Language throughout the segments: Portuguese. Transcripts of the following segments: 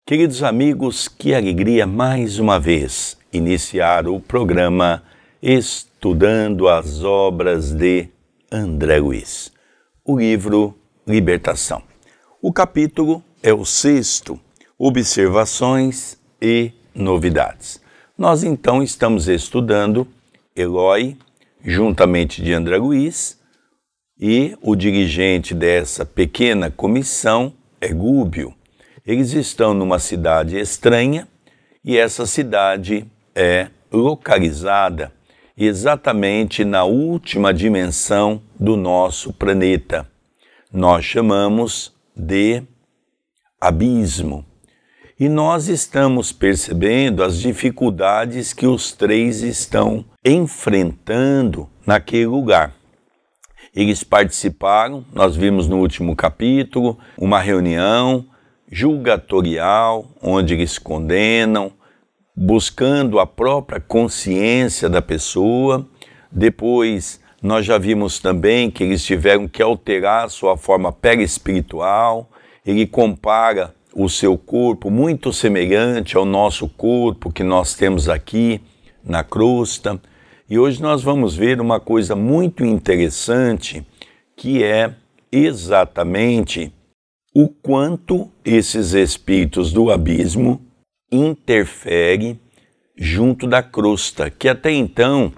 Queridos amigos, que alegria mais uma vez iniciar o programa Estudando as Obras de André Luiz, o livro Libertação. O capítulo é o 6º, Observações e Novidades. Nós então estamos estudando Eloy, juntamente de André Luiz, e o dirigente dessa pequena comissão é Gúbio. Eles estão numa cidade estranha e essa cidade é localizada exatamente na última dimensão do nosso planeta. Nós chamamos de abismo. E nós estamos percebendo as dificuldades que os três estão enfrentando naquele lugar. Eles participaram, nós vimos no último capítulo, uma reunião julgatorial, onde eles condenam, buscando a própria consciência da pessoa. Depois, nós já vimos também que eles tiveram que alterar a sua forma perispiritual. Ele compara o seu corpo muito semelhante ao nosso corpo que nós temos aqui na crosta. E hoje nós vamos ver uma coisa muito interessante, que é exatamente o quanto esses espíritos do abismo interferem junto da crosta, que até então,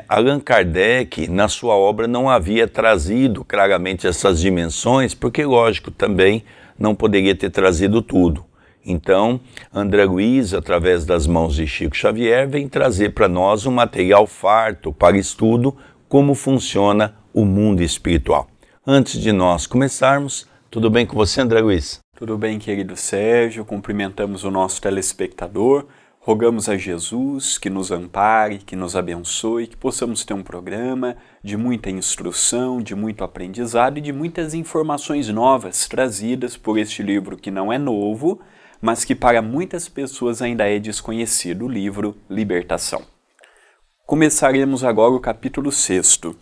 Allan Kardec, na sua obra, não havia trazido claramente essas dimensões, porque, lógico, também não poderia ter trazido tudo. Então, André Luiz, através das mãos de Chico Xavier, vem trazer para nós um material farto para estudo, como funciona o mundo espiritual. Antes de nós começarmos, tudo bem com você, André Luiz? Tudo bem, querido Sérgio, cumprimentamos o nosso telespectador, rogamos a Jesus que nos ampare, que nos abençoe, que possamos ter um programa de muita instrução, de muito aprendizado e de muitas informações novas trazidas por este livro que não é novo, mas que para muitas pessoas ainda é desconhecido, o livro Libertação. Começaremos agora o capítulo 6º,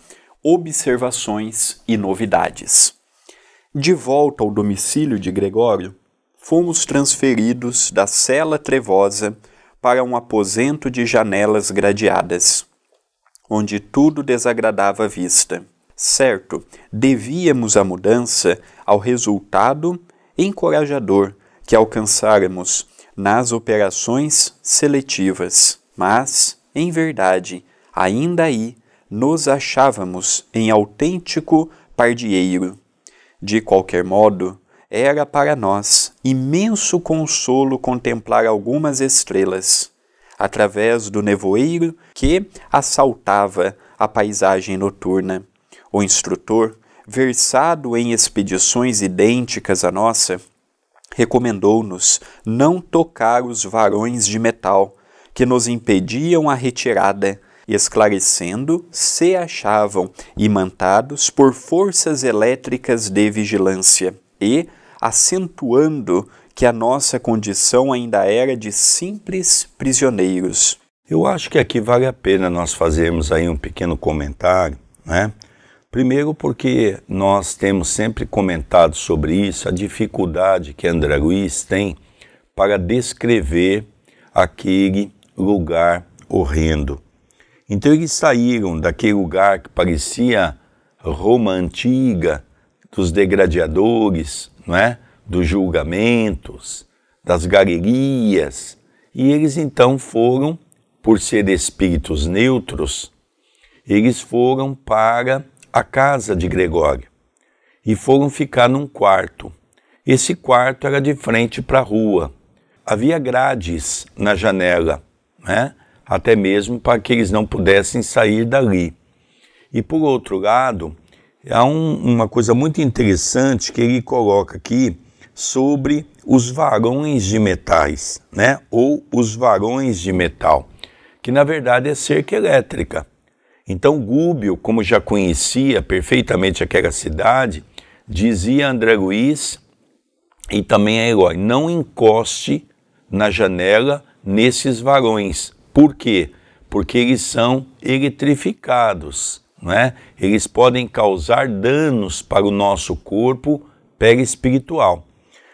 Observações e Novidades. De volta ao domicílio de Gregório, fomos transferidos da cela trevosa para um aposento de janelas gradeadas, onde tudo desagradava a vista. Certo, devíamos a mudança ao resultado encorajador que alcançáramos nas operações seletivas, mas, em verdade, ainda aí nos achávamos em autêntico pardieiro. De qualquer modo, era para nós imenso consolo contemplar algumas estrelas, através do nevoeiro que assaltava a paisagem noturna. O instrutor, versado em expedições idênticas à nossa, recomendou-nos não tocar os varões de metal que nos impediam a retirada, esclarecendo se achavam imantados por forças elétricas de vigilância e acentuando que a nossa condição ainda era de simples prisioneiros. Eu acho que aqui vale a pena nós fazermos aí um pequeno comentário, Primeiro porque nós temos sempre comentado sobre isso, a dificuldade que André Luiz tem para descrever aquele lugar horrendo. Então eles saíram daquele lugar que parecia Roma antiga, dos degradadores, dos julgamentos, das galerias, e eles então foram, por ser espíritos neutros, eles foram para a casa de Gregório e foram ficar num quarto. Esse quarto era de frente para a rua. Havia grades na janela, até mesmo para que eles não pudessem sair dali. E por outro lado, há uma coisa muito interessante que ele coloca aqui sobre os varões de metais, ou os varões de metal, que na verdade é cerca elétrica. Então Gúbio, como já conhecia perfeitamente aquela cidade, dizia a André Luiz e também a Eloy, não encoste na janela nesses varões. Por quê? Porque eles são eletrificados, Eles podem causar danos para o nosso corpo perispiritual.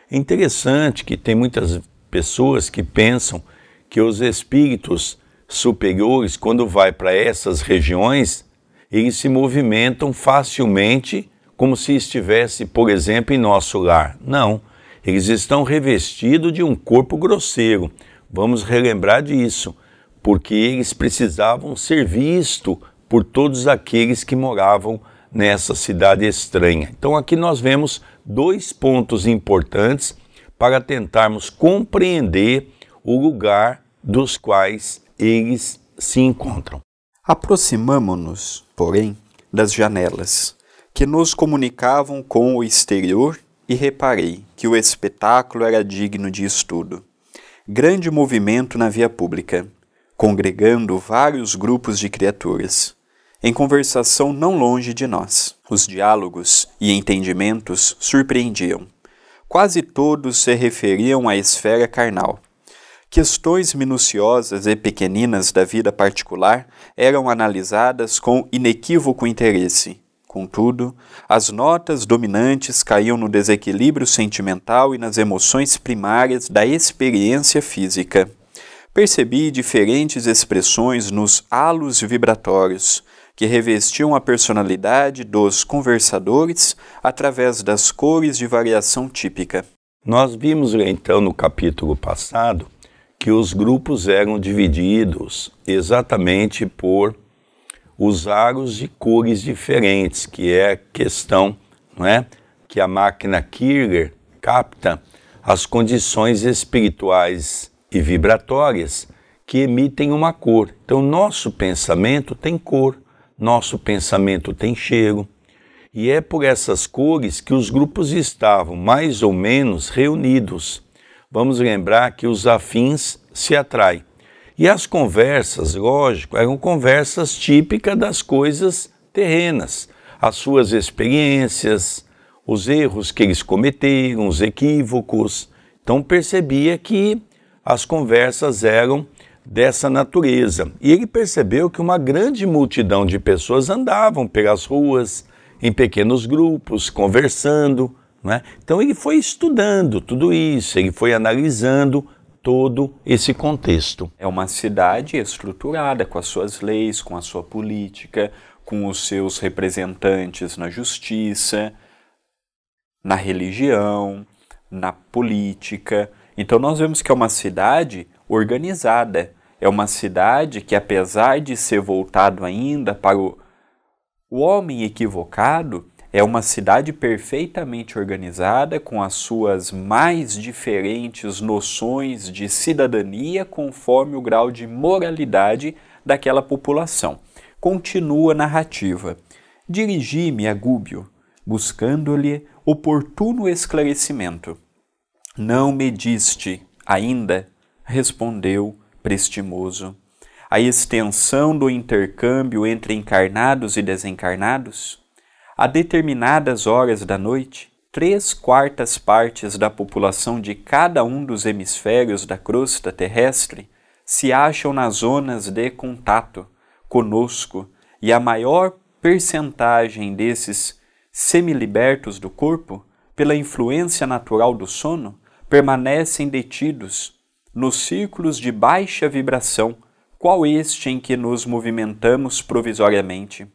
É interessante que tem muitas pessoas que pensam que os espíritos superiores, quando vai para essas regiões, eles se movimentam facilmente como se estivesse, por exemplo, em nosso lar. Não, eles estão revestidos de um corpo grosseiro. Vamos relembrar disso, porque eles precisavam ser vistos por todos aqueles que moravam nessa cidade estranha. Então aqui nós vemos 2 pontos importantes para tentarmos compreender o lugar dos quais eles se encontram. Aproximamo-nos, porém, das janelas, que nos comunicavam com o exterior, e reparei que o espetáculo era digno de estudo. Grande movimento na via pública, congregando vários grupos de criaturas, em conversação não longe de nós. Os diálogos e entendimentos surpreendiam. Quase todos se referiam à esfera carnal. Questões minuciosas e pequeninas da vida particular eram analisadas com inequívoco interesse. Contudo, as notas dominantes caíam no desequilíbrio sentimental e nas emoções primárias da experiência física. Percebi diferentes expressões nos halos vibratórios, que revestiam a personalidade dos conversadores através das cores de variação típica. Nós vimos então no capítulo passado que os grupos eram divididos exatamente por os aros de cores diferentes, que é a questão, não é? Que a máquina Kircher capta as condições espirituais e vibratórias que emitem uma cor. Então, nosso pensamento tem cor, nosso pensamento tem cheiro, e é por essas cores que os grupos estavam mais ou menos reunidos. Vamos lembrar que os afins se atraem. E as conversas, lógico, eram conversas típicas das coisas terrenas, as suas experiências, os erros que eles cometeram, os equívocos. Então percebia que as conversas eram dessa natureza. E ele percebeu que uma grande multidão de pessoas andavam pelas ruas, em pequenos grupos, conversando, não é? Então ele foi estudando tudo isso, ele foi analisando todo esse contexto. É uma cidade estruturada com as suas leis, com a sua política, com os seus representantes na justiça, na religião, na política. Então nós vemos que é uma cidade organizada. É uma cidade que, apesar de ser voltado ainda para o homem equivocado, é uma cidade perfeitamente organizada, com as suas mais diferentes noções de cidadania conforme o grau de moralidade daquela população. Continua a narrativa. Dirigi-me a Gúbio, buscando-lhe oportuno esclarecimento. Não me diste ainda, respondeu prestimoso, a extensão do intercâmbio entre encarnados e desencarnados? A determinadas horas da noite, 3/4 partes da população de cada um dos hemisférios da crosta terrestre se acham nas zonas de contato conosco, e a maior percentagem desses semilibertos do corpo, pela influência natural do sono, permanecem detidos nos círculos de baixa vibração, qual este em que nos movimentamos provisoriamente.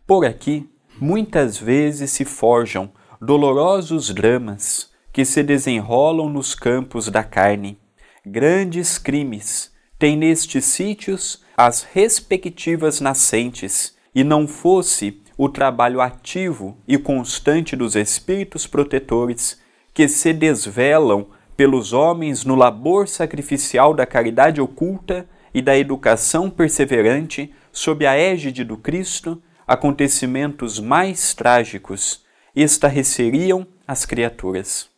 Por aqui, muitas vezes se forjam dolorosos dramas que se desenrolam nos campos da carne. Grandes crimes têm nestes sítios as respectivas nascentes, e não fosse o trabalho ativo e constante dos espíritos protetores que se desvelam pelos homens no labor sacrificial da caridade oculta e da educação perseverante sob a égide do Cristo, acontecimentos mais trágicos estarreceriam as criaturas.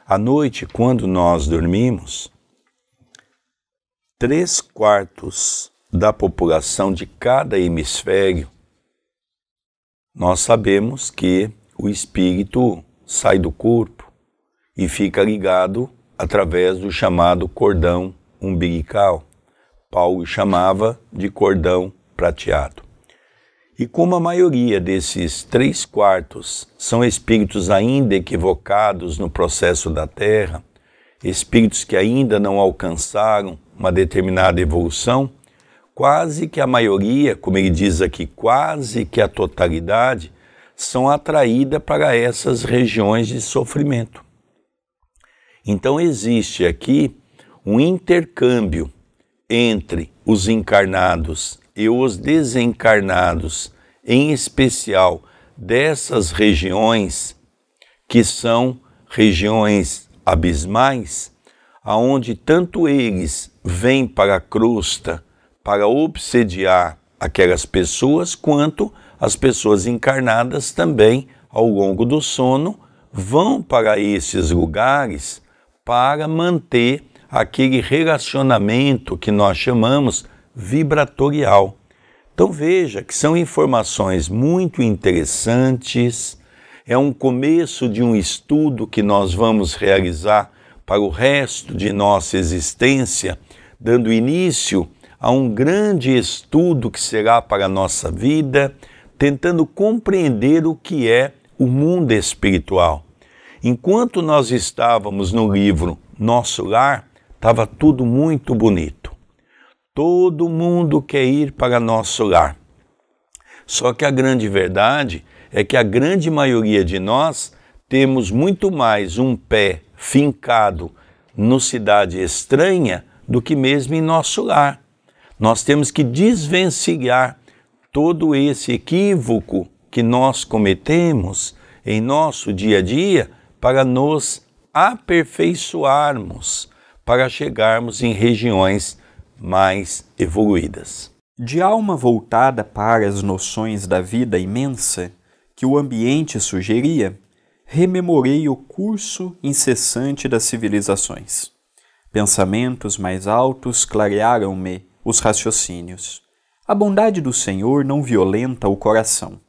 À noite, quando nós dormimos, 3/4 da população de cada hemisfério, nós sabemos que o espírito sai do corpo e fica ligado através do chamado cordão umbilical. Paulo chamava de cordão prateado. E como a maioria desses 3/4 são espíritos ainda equivocados no processo da Terra, espíritos que ainda não alcançaram uma determinada evolução, quase que a maioria, como ele diz aqui, quase que a totalidade, são atraídas para essas regiões de sofrimento. Então existe aqui um intercâmbio entre os encarnados e os desencarnados, em especial dessas regiões que são regiões abismais, aonde tanto eles vêm para a crosta para obsediar aquelas pessoas, quanto as pessoas encarnadas também, ao longo do sono, vão para esses lugares para manter aquele relacionamento que nós chamamos vibratorial. Então veja que são informações muito interessantes, é um começo de um estudo que nós vamos realizar para o resto de nossa existência, dando início a um grande estudo que será para a nossa vida, tentando compreender o que é o mundo espiritual. Enquanto nós estávamos no livro Nosso Lar, estava tudo muito bonito. Todo mundo quer ir para Nosso Lar. Só que a grande verdade é que a grande maioria de nós temos muito mais um pé fincado no cidade estranha do que mesmo em nosso lar. Nós temos que desvencilhar todo esse equívoco que nós cometemos em nosso dia a dia para nos aperfeiçoarmos, para chegarmos em regiões mais evoluídas. De alma voltada para as noções da vida imensa que o ambiente sugeria, rememorei o curso incessante das civilizações. Pensamentos mais altos clarearam-me os raciocínios. A bondade do Senhor não violenta o coração.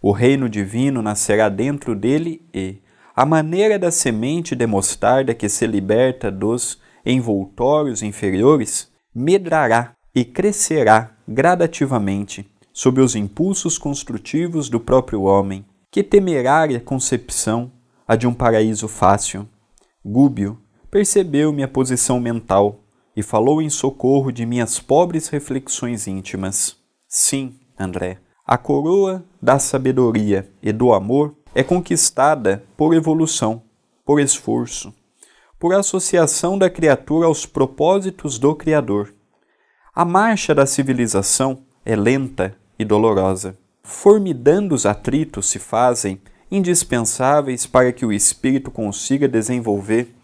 O reino divino nascerá dentro dele e, à maneira da semente de mostarda que se liberta dos envoltórios inferiores, medrará e crescerá gradativamente sob os impulsos construtivos do próprio homem. Que temerária concepção a de um paraíso fácil! Gúbio percebeu minha posição mental e falou em socorro de minhas pobres reflexões íntimas. Sim, André, a coroa da sabedoria e do amor é conquistada por evolução, por esforço, por associação da criatura aos propósitos do Criador. A marcha da civilização é lenta e dolorosa. Formidandos atritos se fazem indispensáveis para que o espírito consiga desenvolver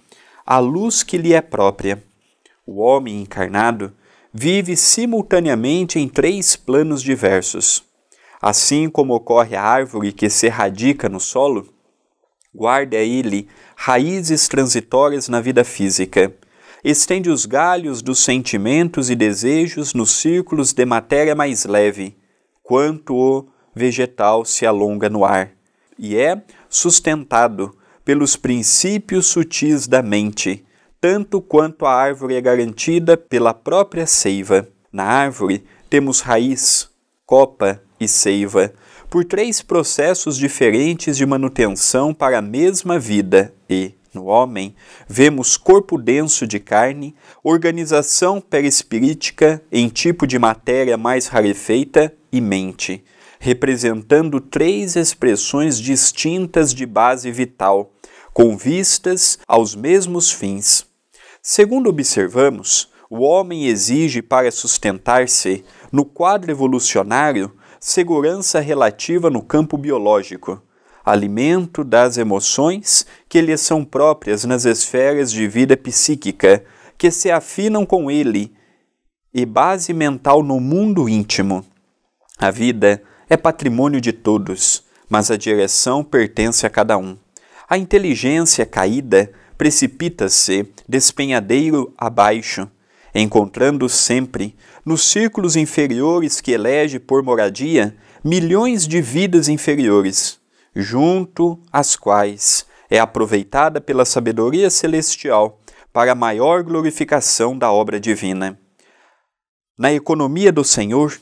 a luz que lhe é própria. O homem encarnado vive simultaneamente em 3 planos diversos. Assim como ocorre a árvore que se radica no solo, guarda ele raízes transitórias na vida física, estende os galhos dos sentimentos e desejos nos círculos de matéria mais leve, quanto o vegetal se alonga no ar, e é sustentado pelos princípios sutis da mente, tanto quanto a árvore é garantida pela própria seiva. Na árvore temos raiz, copa e seiva, por 3 processos diferentes de manutenção para a mesma vida e, no homem, vemos corpo denso de carne, organização perispirítica em tipo de matéria mais rarefeita e mente, representando 3 expressões distintas de base vital, com vistas aos mesmos fins. Segundo observamos, o homem exige para sustentar-se, no quadro evolucionário, segurança relativa no campo biológico, alimento das emoções que lhe são próprias nas esferas de vida psíquica, que se afinam com ele, e base mental no mundo íntimo. A vida é patrimônio de todos, mas a direção pertence a cada um. A inteligência caída precipita-se despenhadeiro abaixo, encontrando sempre, nos círculos inferiores que elege por moradia, milhões de vidas inferiores, junto às quais é aproveitada pela sabedoria celestial para a maior glorificação da obra divina. Na economia do Senhor,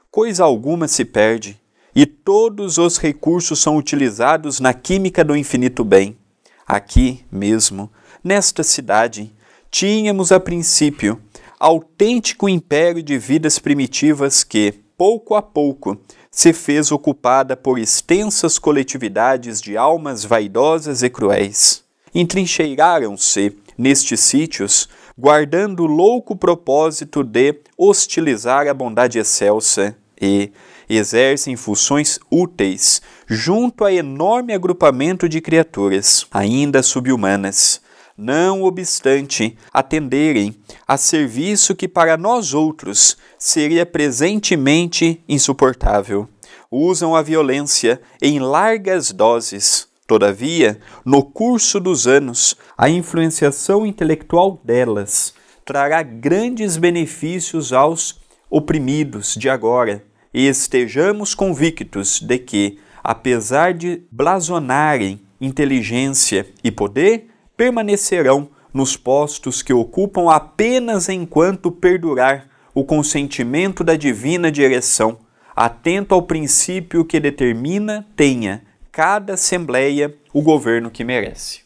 coisa alguma se perde, e todos os recursos são utilizados na química do infinito bem. Aqui mesmo, Nesta cidade, tínhamos a princípio autêntico império de vidas primitivas que, pouco a pouco, se fez ocupada por extensas coletividades de almas vaidosas e cruéis. Entrincheiraram-se nestes sítios, guardando o louco propósito de hostilizar a bondade excelsa e exercem funções úteis junto a enorme agrupamento de criaturas, ainda subhumanas, não obstante atenderem a serviço que para nós outros seria presentemente insuportável. Usam a violência em largas doses. Todavia, no curso dos anos, a influenciação intelectual delas trará grandes benefícios aos oprimidos de agora, e estejamos convictos de que, apesar de blasonarem inteligência e poder, permanecerão nos postos que ocupam apenas enquanto perdurar o consentimento da divina direção, atento ao princípio que determina tenha cada assembleia o governo que merece.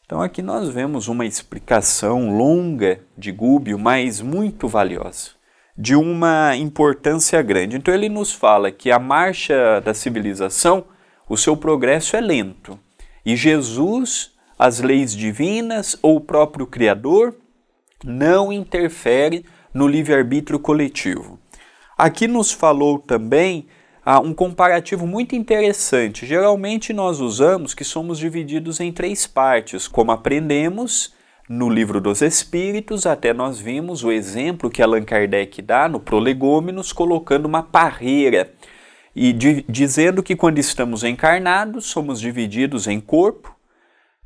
Então aqui nós vemos uma explicação longa de Gubbio, mas muito valiosa, de uma importância grande. Então ele nos fala que a marcha da civilização, o seu progresso é lento, e Jesus, as leis divinas ou o próprio Criador não interfere no livre-arbítrio coletivo. Aqui nos falou também um comparativo muito interessante. Geralmente nós usamos que somos divididos em 3 partes, como aprendemos no Livro dos Espíritos, até nós vimos o exemplo que Allan Kardec dá no Prolegômenos, colocando uma parreira e dizendo que quando estamos encarnados, somos divididos em corpo,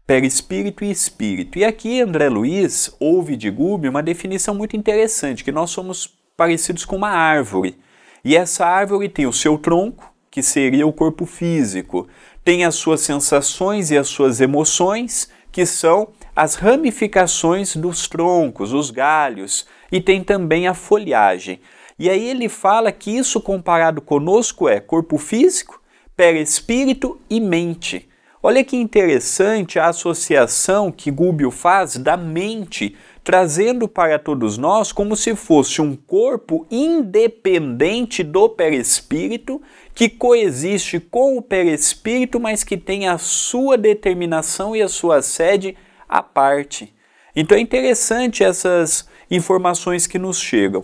perispírito e espírito. E aqui André Luiz ouve de Gubbio uma definição muito interessante, que nós somos parecidos com uma árvore. E essa árvore tem o seu tronco, que seria o corpo físico, tem as suas sensações e as suas emoções, que são as ramificações dos troncos, os galhos, e tem também a folhagem. E aí ele fala que isso comparado conosco é corpo físico, perispírito e mente. Olha que interessante a associação que Gubbio faz da mente, trazendo para todos nós como se fosse um corpo independente do perispírito, que coexiste com o perispírito, mas que tem a sua determinação e a sua sede à parte. Então é interessante essas informações que nos chegam.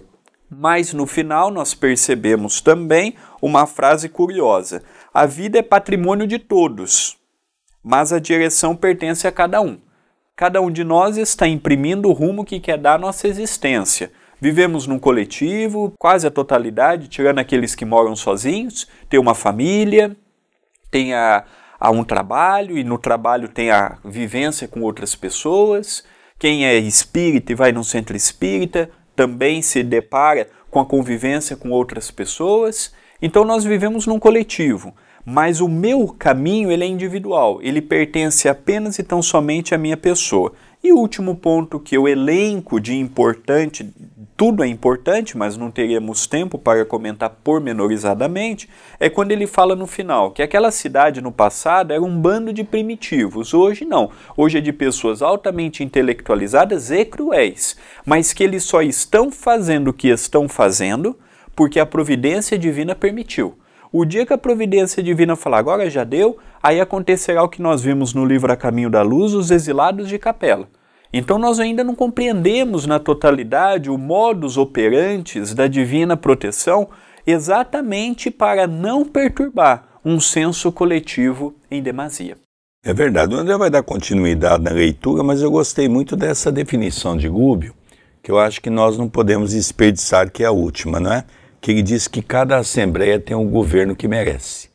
Mas no final nós percebemos também uma frase curiosa: a vida é patrimônio de todos, mas a direção pertence a cada um. Cada um de nós está imprimindo o rumo que quer dar à nossa existência. Vivemos num coletivo, quase a totalidade, tirando aqueles que moram sozinhos, tem uma família, tem um trabalho, e no trabalho tem a vivência com outras pessoas. Quem é espírita e vai num centro espírita também se depara com a convivência com outras pessoas. Então nós vivemos num coletivo. Mas o meu caminho ele é individual, ele pertence apenas e tão somente à minha pessoa. E o último ponto que eu elenco de importante, tudo é importante, mas não teríamos tempo para comentar pormenorizadamente, é quando ele fala no final que aquela cidade no passado era um bando de primitivos, hoje não. Hoje é de pessoas altamente intelectualizadas e cruéis, mas que eles só estão fazendo o que estão fazendo porque a providência divina permitiu. O dia que a providência divina falar, agora já deu, aí acontecerá o que nós vimos no livro A Caminho da Luz, os exilados de Capela. Então nós ainda não compreendemos na totalidade o modus operandi da divina proteção, exatamente para não perturbar um senso coletivo em demasia. É verdade, o André vai dar continuidade na leitura, mas eu gostei muito dessa definição de Gubbio, que eu acho que nós não podemos desperdiçar, que é a última, não é? Que ele diz que cada assembleia tem o governo que merece.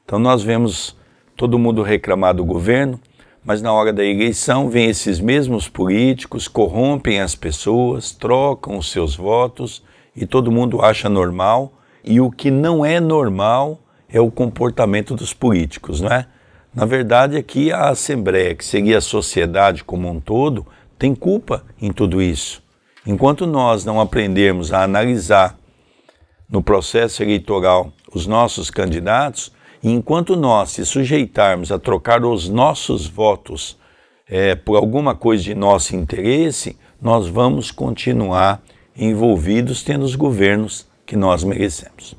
Então nós vemos todo mundo reclamar do governo, mas na hora da eleição vem esses mesmos políticos, corrompem as pessoas, trocam os seus votos e todo mundo acha normal, e o que não é normal é o comportamento dos políticos, não é? Na verdade aqui a assembleia, que seria a sociedade como um todo, tem culpa em tudo isso. Enquanto nós não aprendermos a analisar no processo eleitoral os nossos candidatos, e enquanto nós se sujeitarmos a trocar os nossos votos por alguma coisa de nosso interesse, nós vamos continuar envolvidos tendo os governos que nós merecemos.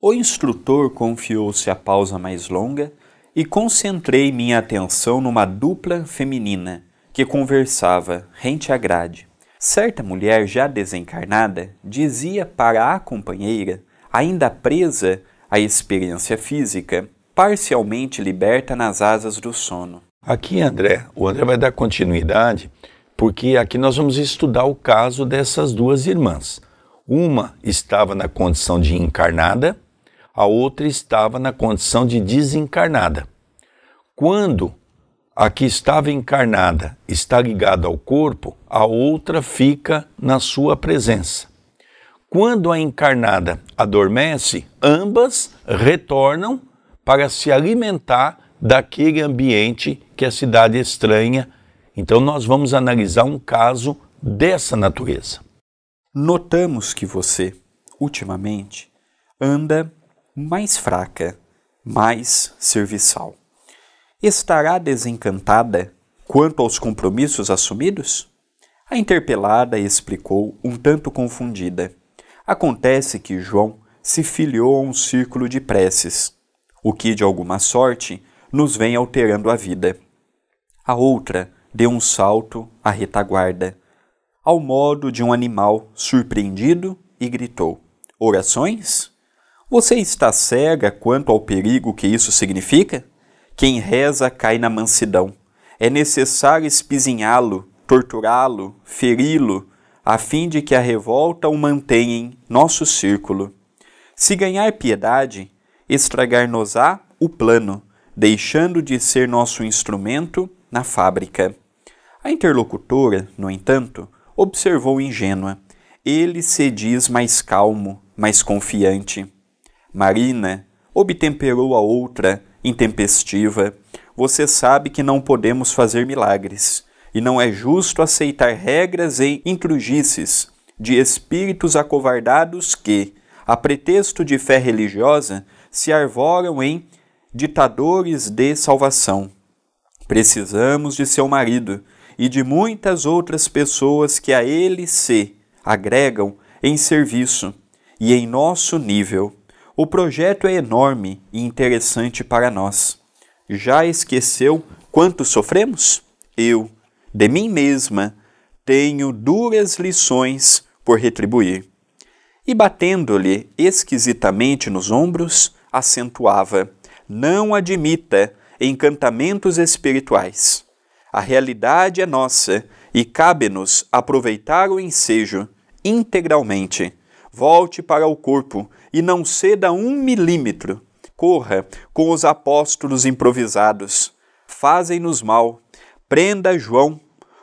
O instrutor confiou-se à pausa mais longa e concentrei minha atenção numa dupla feminina que conversava rente à grade. Certa mulher já desencarnada dizia para a companheira, ainda presa à experiência física, parcialmente liberta nas asas do sono. Aqui, o André vai dar continuidade, porque aqui nós vamos estudar o caso dessas duas irmãs. Uma estava na condição de encarnada, a outra estava na condição de desencarnada. Quando a que estava encarnada está ligada ao corpo, a outra fica na sua presença. Quando a encarnada adormece, ambas retornam para se alimentar daquele ambiente que a cidade estranha. Então nós vamos analisar um caso dessa natureza. Notamos que você, ultimamente, anda mais fraca, mais serviçal. Estará desencantada quanto aos compromissos assumidos? A interpelada explicou, um tanto confundida. Acontece que João se filiou a um círculo de preces, o que, de alguma sorte, nos vem alterando a vida. A outra deu um salto à retaguarda, ao modo de um animal surpreendido, e gritou: orações? Você está cega quanto ao perigo que isso significa? Quem reza cai na mansidão. É necessário espizinhá-lo, torturá-lo, feri-lo, a fim de que a revolta o mantenha em nosso círculo. Se ganhar piedade, estragar-nos-á o plano, deixando de ser nosso instrumento na fábrica. A interlocutora, no entanto, observou ingênua. Ele se diz mais calmo, mais confiante. Marina obtemperou a outra, intempestiva. Você sabe que não podemos fazer milagres, e não é justo aceitar regras e intrugices de espíritos acovardados que, a pretexto de fé religiosa, se arvoram em ditadores de salvação. Precisamos de seu marido e de muitas outras pessoas que a ele se agregam em serviço e em nosso nível. O projeto é enorme e interessante para nós. Já esqueceu quanto sofremos? Eu, de mim mesma, tenho duras lições por retribuir. E batendo-lhe esquisitamente nos ombros, acentuava: não admita encantamentos espirituais. A realidade é nossa e cabe-nos aproveitar o ensejo integralmente. Volte para o corpo e não ceda 1 milímetro. Corra com os apóstolos improvisados. Fazem-nos mal. Prenda João,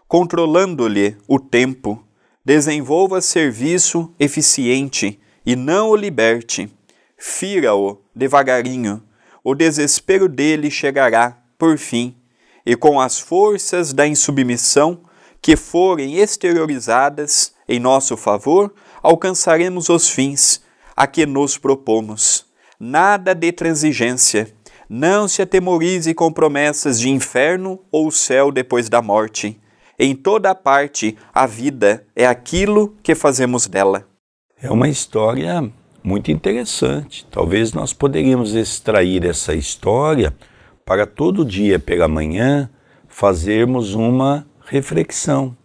controlando-lhe o tempo. Desenvolva serviço eficiente e não o liberte. Fira-o devagarinho. O desespero dele chegará, por fim, e com as forças da insubmissão que forem exteriorizadas em nosso favor, alcançaremos os fins a que nos propomos. Nada de transigência. Não se atemorize com promessas de inferno ou céu depois da morte. Em toda parte, a vida é aquilo que fazemos dela. É uma história muito interessante. Talvez nós poderíamos extrair essa história para todo dia pela manhã fazermos uma reflexão.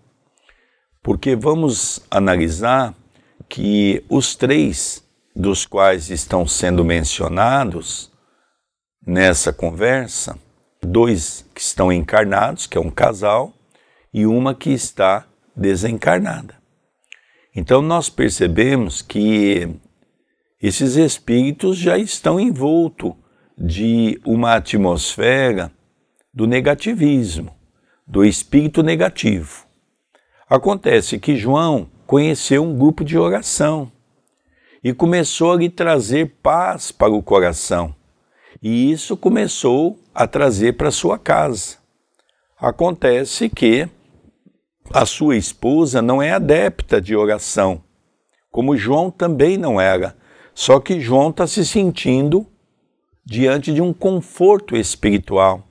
Porque vamos analisar que os 3 dos quais estão sendo mencionados nessa conversa, 2 que estão encarnados, que é um casal, e uma que está desencarnada. Então nós percebemos que esses espíritos já estão envoltos de uma atmosfera do negativismo, do espírito negativo. Acontece que João conheceu um grupo de oração e começou a lhe trazer paz para o coração. E isso começou a trazer para sua casa. Acontece que a sua esposa não é adepta de oração, como João também não era. Só que João está se sentindo diante de um conforto espiritual.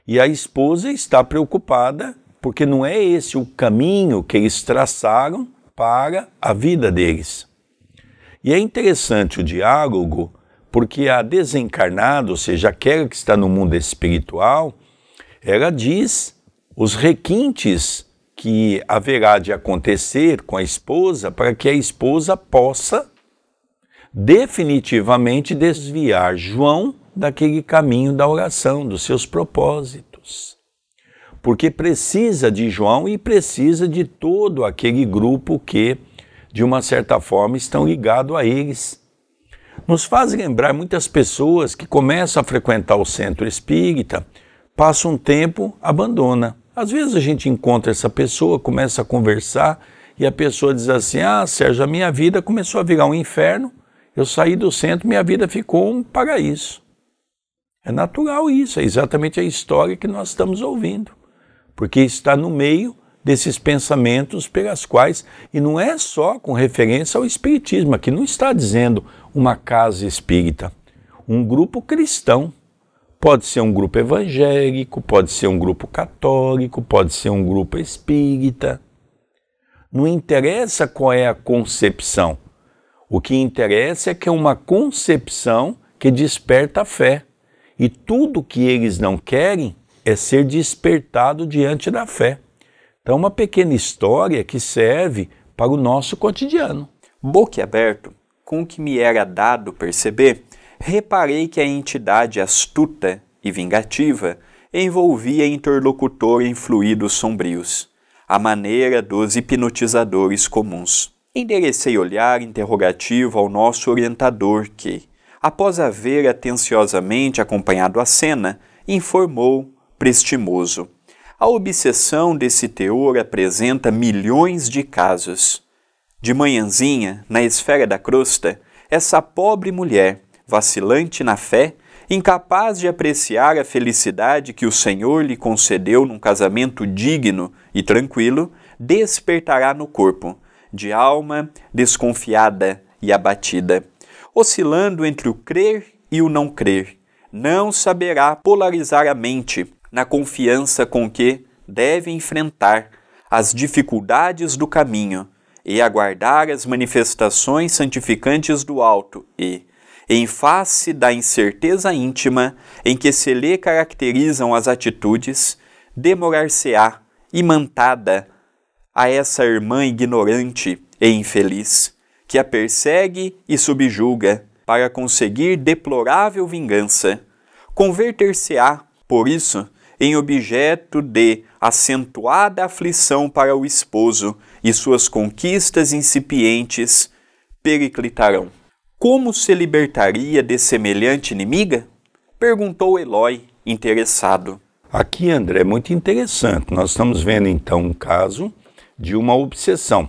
E a esposa está preocupada porque não é esse o caminho que eles traçaram para a vida deles. E é interessante o diálogo porque a desencarnada, ou seja, aquela que está no mundo espiritual, ela diz os requintes que haverá de acontecer com a esposa para que a esposa possa definitivamente desviar João daquele caminho da oração, dos seus propósitos. Porque precisa de João e precisa de todo aquele grupo que, de uma certa forma, estão ligados a eles. Nos faz lembrar muitas pessoas que começam a frequentar o centro espírita, passam um tempo, abandona. Às vezes a gente encontra essa pessoa, começa a conversar e a pessoa diz assim: ah, Sérgio, a minha vida começou a virar um inferno, eu saí do centro, minha vida ficou um paraíso. É natural isso, é exatamente a história que nós estamos ouvindo, porque está no meio desses pensamentos pelas quais, e não é só com referência ao espiritismo, aqui não está dizendo uma casa espírita, um grupo cristão. Pode ser um grupo evangélico, pode ser um grupo católico, pode ser um grupo espírita. Não interessa qual é a concepção. O que interessa é que é uma concepção que desperta a fé. E tudo que eles não querem é ser despertado diante da fé. Então, uma pequena história que serve para o nosso cotidiano. Boquiaberto, com o que me era dado perceber, reparei que a entidade astuta e vingativa envolvia interlocutor em fluidos sombrios, à maneira dos hipnotizadores comuns. Enderecei olhar interrogativo ao nosso orientador que, após haver atenciosamente acompanhado a cena, informou prestimoso: a obsessão desse teor apresenta milhões de casos. De manhãzinha, na esfera da crosta, essa pobre mulher, vacilante na fé, incapaz de apreciar a felicidade que o Senhor lhe concedeu num casamento digno e tranquilo, despertará no corpo, de alma desconfiada e abatida, oscilando entre o crer e o não crer. Não saberá polarizar a mente na confiança com que deve enfrentar as dificuldades do caminho e aguardar as manifestações santificantes do alto e, em face da incerteza íntima em que se lhe caracterizam as atitudes, demorar-se-á imantada a essa irmã ignorante e infeliz, que a persegue e subjuga para conseguir deplorável vingança. Converter-se-á, por isso, em objeto de acentuada aflição para o esposo, e suas conquistas incipientes periclitarão. Como se libertaria de semelhante inimiga? Perguntou Eloy, interessado. Aqui, André, é muito interessante. Nós estamos vendo, então, um caso de uma obsessão,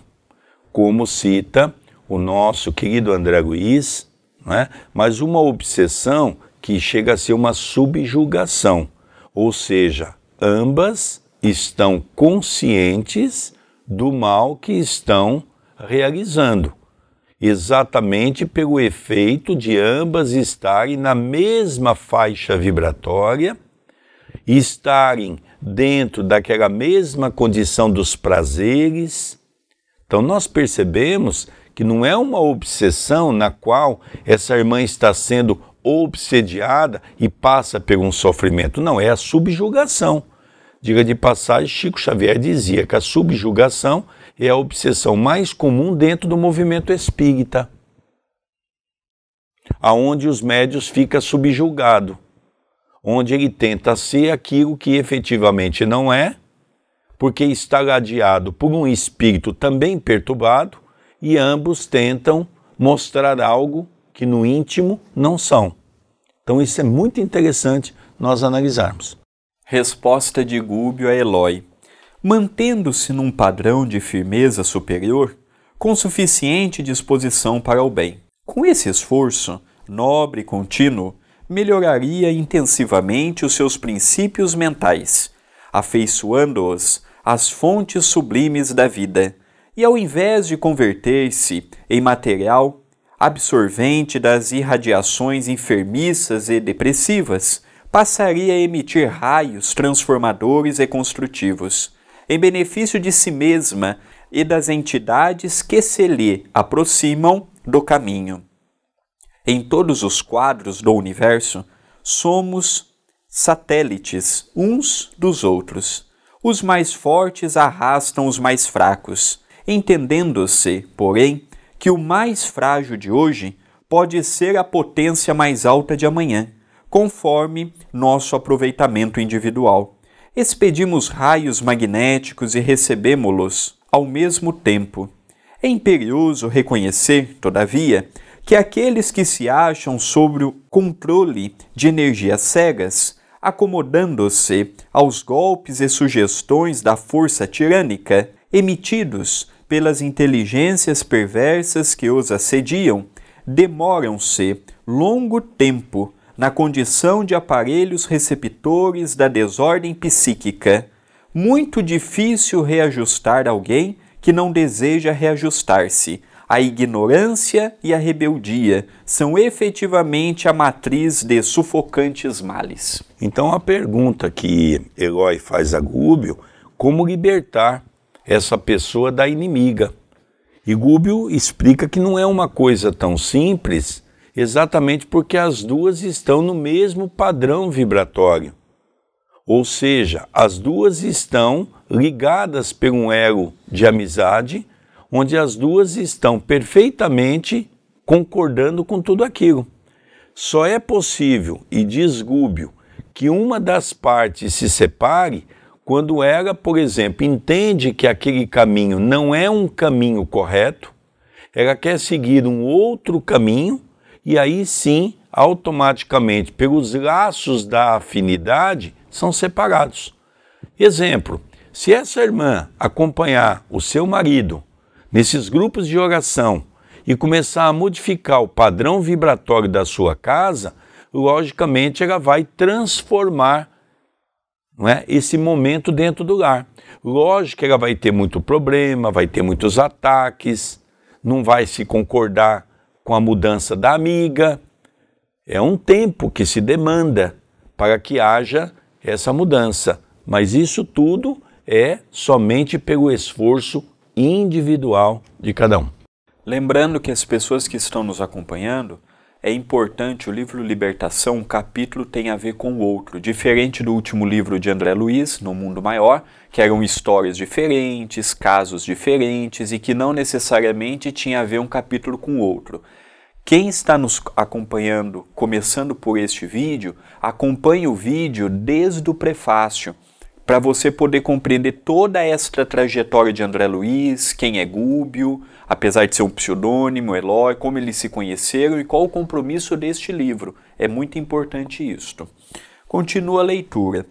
como cita o nosso querido André Luiz, né? Mas uma obsessão que chega a ser uma subjugação, ou seja, ambas estão conscientes do mal que estão realizando, exatamente pelo efeito de ambas estarem na mesma faixa vibratória, estarem dentro daquela mesma condição dos prazeres. Então nós percebemos que não é uma obsessão na qual essa irmã está sendo obsediada e passa por um sofrimento. Não, é a subjugação. Diga de passagem, Chico Xavier dizia que a subjugação é a obsessão mais comum dentro do movimento espírita, aonde os médios ficam subjugados, onde ele tenta ser aquilo que efetivamente não é, porque está ladeado por um espírito também perturbado, e ambos tentam mostrar algo que no íntimo não são. Então isso é muito interessante nós analisarmos. Resposta de Gúbio a Eloy. Mantendo-se num padrão de firmeza superior, com suficiente disposição para o bem. Com esse esforço, nobre e contínuo, melhoraria intensivamente os seus princípios mentais, afeiçoando-os às fontes sublimes da vida, e ao invés de converter-se em material absorvente das irradiações enfermiças e depressivas, passaria a emitir raios transformadores e construtivos, em benefício de si mesma e das entidades que se lhe aproximam do caminho. Em todos os quadros do universo, somos satélites uns dos outros. Os mais fortes arrastam os mais fracos, entendendo-se, porém, que o mais frágil de hoje pode ser a potência mais alta de amanhã, conforme nosso aproveitamento individual. Expedimos raios magnéticos e recebemo-los ao mesmo tempo. É imperioso reconhecer, todavia, que aqueles que se acham sob o controle de energias cegas, acomodando-se aos golpes e sugestões da força tirânica emitidos pelas inteligências perversas que os assediam, demoram-se longo tempo na condição de aparelhos receptores da desordem psíquica. Muito difícil reajustar alguém que não deseja reajustar-se. A ignorância e a rebeldia são efetivamente a matriz de sufocantes males. Então a pergunta que Eloy faz a Gúbio, como libertar essa pessoa da inimiga? E Gúbio explica que não é uma coisa tão simples, exatamente porque as duas estão no mesmo padrão vibratório. Ou seja, as duas estão ligadas por um elo de amizade, onde as duas estão perfeitamente concordando com tudo aquilo. Só é possível, e diz Gúbio, que uma das partes se separe quando ela, por exemplo, entende que aquele caminho não é um caminho correto, ela quer seguir um outro caminho, e aí sim, automaticamente, pelos laços da afinidade, são separados. Exemplo, se essa irmã acompanhar o seu marido nesses grupos de oração e começar a modificar o padrão vibratório da sua casa, logicamente ela vai transformar, não é, esse momento dentro do lar. Lógico que ela vai ter muito problema, vai ter muitos ataques, não vai se concordar com a mudança da amiga. É um tempo que se demanda para que haja essa mudança, mas isso tudo é somente pelo esforço individual de cada um. Lembrando que as pessoas que estão nos acompanhando, é importante o livro Libertação, um capítulo tem a ver com o outro, diferente do último livro de André Luiz, No Mundo Maior, que eram histórias diferentes, casos diferentes e que não necessariamente tinha a ver um capítulo com o outro. Quem está nos acompanhando, começando por este vídeo, acompanhe o vídeo desde o prefácio, para você poder compreender toda esta trajetória de André Luiz, quem é Gúbio, apesar de ser um pseudônimo, Eloy, como eles se conheceram e qual o compromisso deste livro. É muito importante isto. Continua a leitura.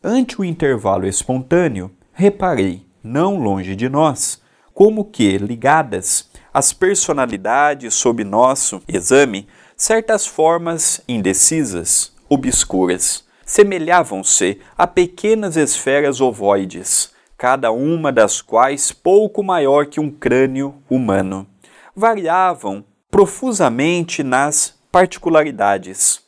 Ante o intervalo espontâneo, reparei, não longe de nós, como que, ligadas às personalidades sob nosso exame, certas formas indecisas, obscuras, semelhavam-se a pequenas esferas ovoides, cada uma das quais pouco maior que um crânio humano. Variavam profusamente nas particularidades.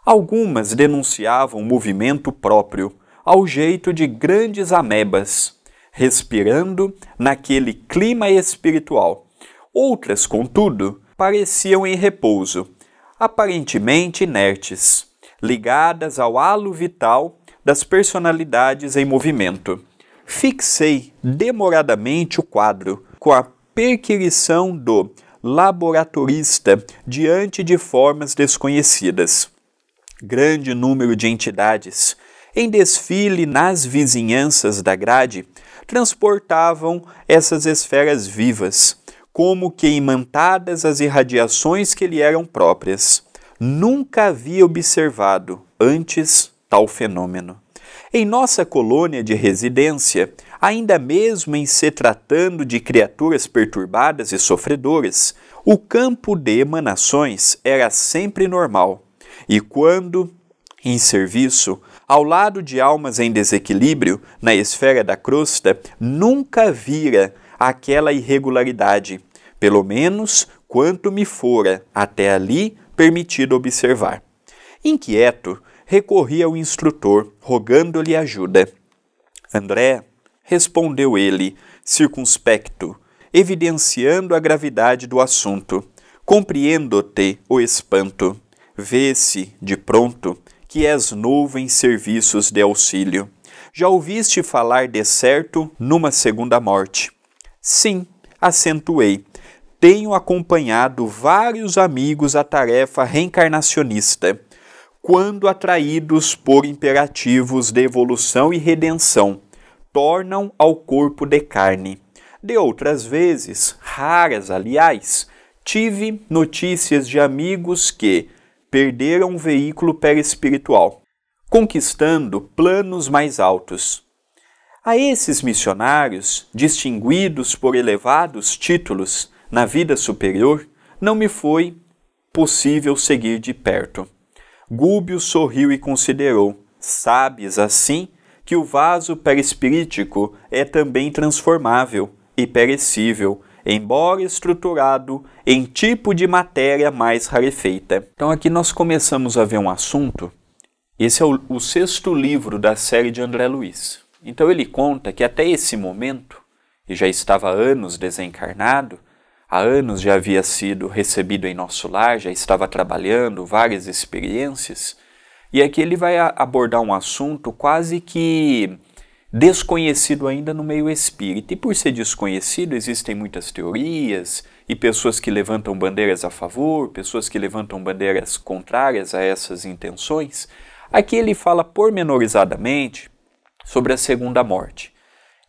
Algumas denunciavam movimento próprio, ao jeito de grandes amebas, respirando naquele clima espiritual. Outras, contudo, pareciam em repouso, aparentemente inertes, ligadas ao halo vital das personalidades em movimento. Fixei demoradamente o quadro, com a perquirição do laboratorista diante de formas desconhecidas. Grande número de entidades, em desfile nas vizinhanças da grade, transportavam essas esferas vivas, como que imantadas as irradiações que lhe eram próprias. Nunca havia observado antes tal fenômeno. Em nossa colônia de residência, ainda mesmo em se tratando de criaturas perturbadas e sofredoras, o campo de emanações era sempre normal. E quando, em serviço, ao lado de almas em desequilíbrio, na esfera da crosta, nunca vira aquela irregularidade, pelo menos quanto me fora, até ali, permitido observar. Inquieto, recorri ao instrutor, rogando-lhe ajuda. André, respondeu ele, circunspecto, evidenciando a gravidade do assunto. Compreendo-te o espanto. Vê-se, de pronto, que és novo em serviços de auxílio. Já ouviste falar de certo numa segunda morte? Sim, acentuei. Tenho acompanhado vários amigos à tarefa reencarnacionista, quando atraídos por imperativos de evolução e redenção, tornam ao corpo de carne. De outras vezes, raras aliás, tive notícias de amigos que perderam um veículo perispiritual, conquistando planos mais altos. A esses missionários, distinguidos por elevados títulos na vida superior, não me foi possível seguir de perto. Gúbio sorriu e considerou: sabes, assim, que o vaso perispirítico é também transformável e perecível, embora estruturado em tipo de matéria mais rarefeita. Então aqui nós começamos a ver um assunto. Esse é o 6º livro da série de André Luiz. Então ele conta que até esse momento, e já estava há anos desencarnado, há anos já havia sido recebido em nosso lar, já estava trabalhando várias experiências, e aqui ele vai abordar um assunto quase que desconhecido ainda no meio espírita. E por ser desconhecido, existem muitas teorias e pessoas que levantam bandeiras a favor, pessoas que levantam bandeiras contrárias a essas intenções. Aqui ele fala pormenorizadamente sobre a segunda morte.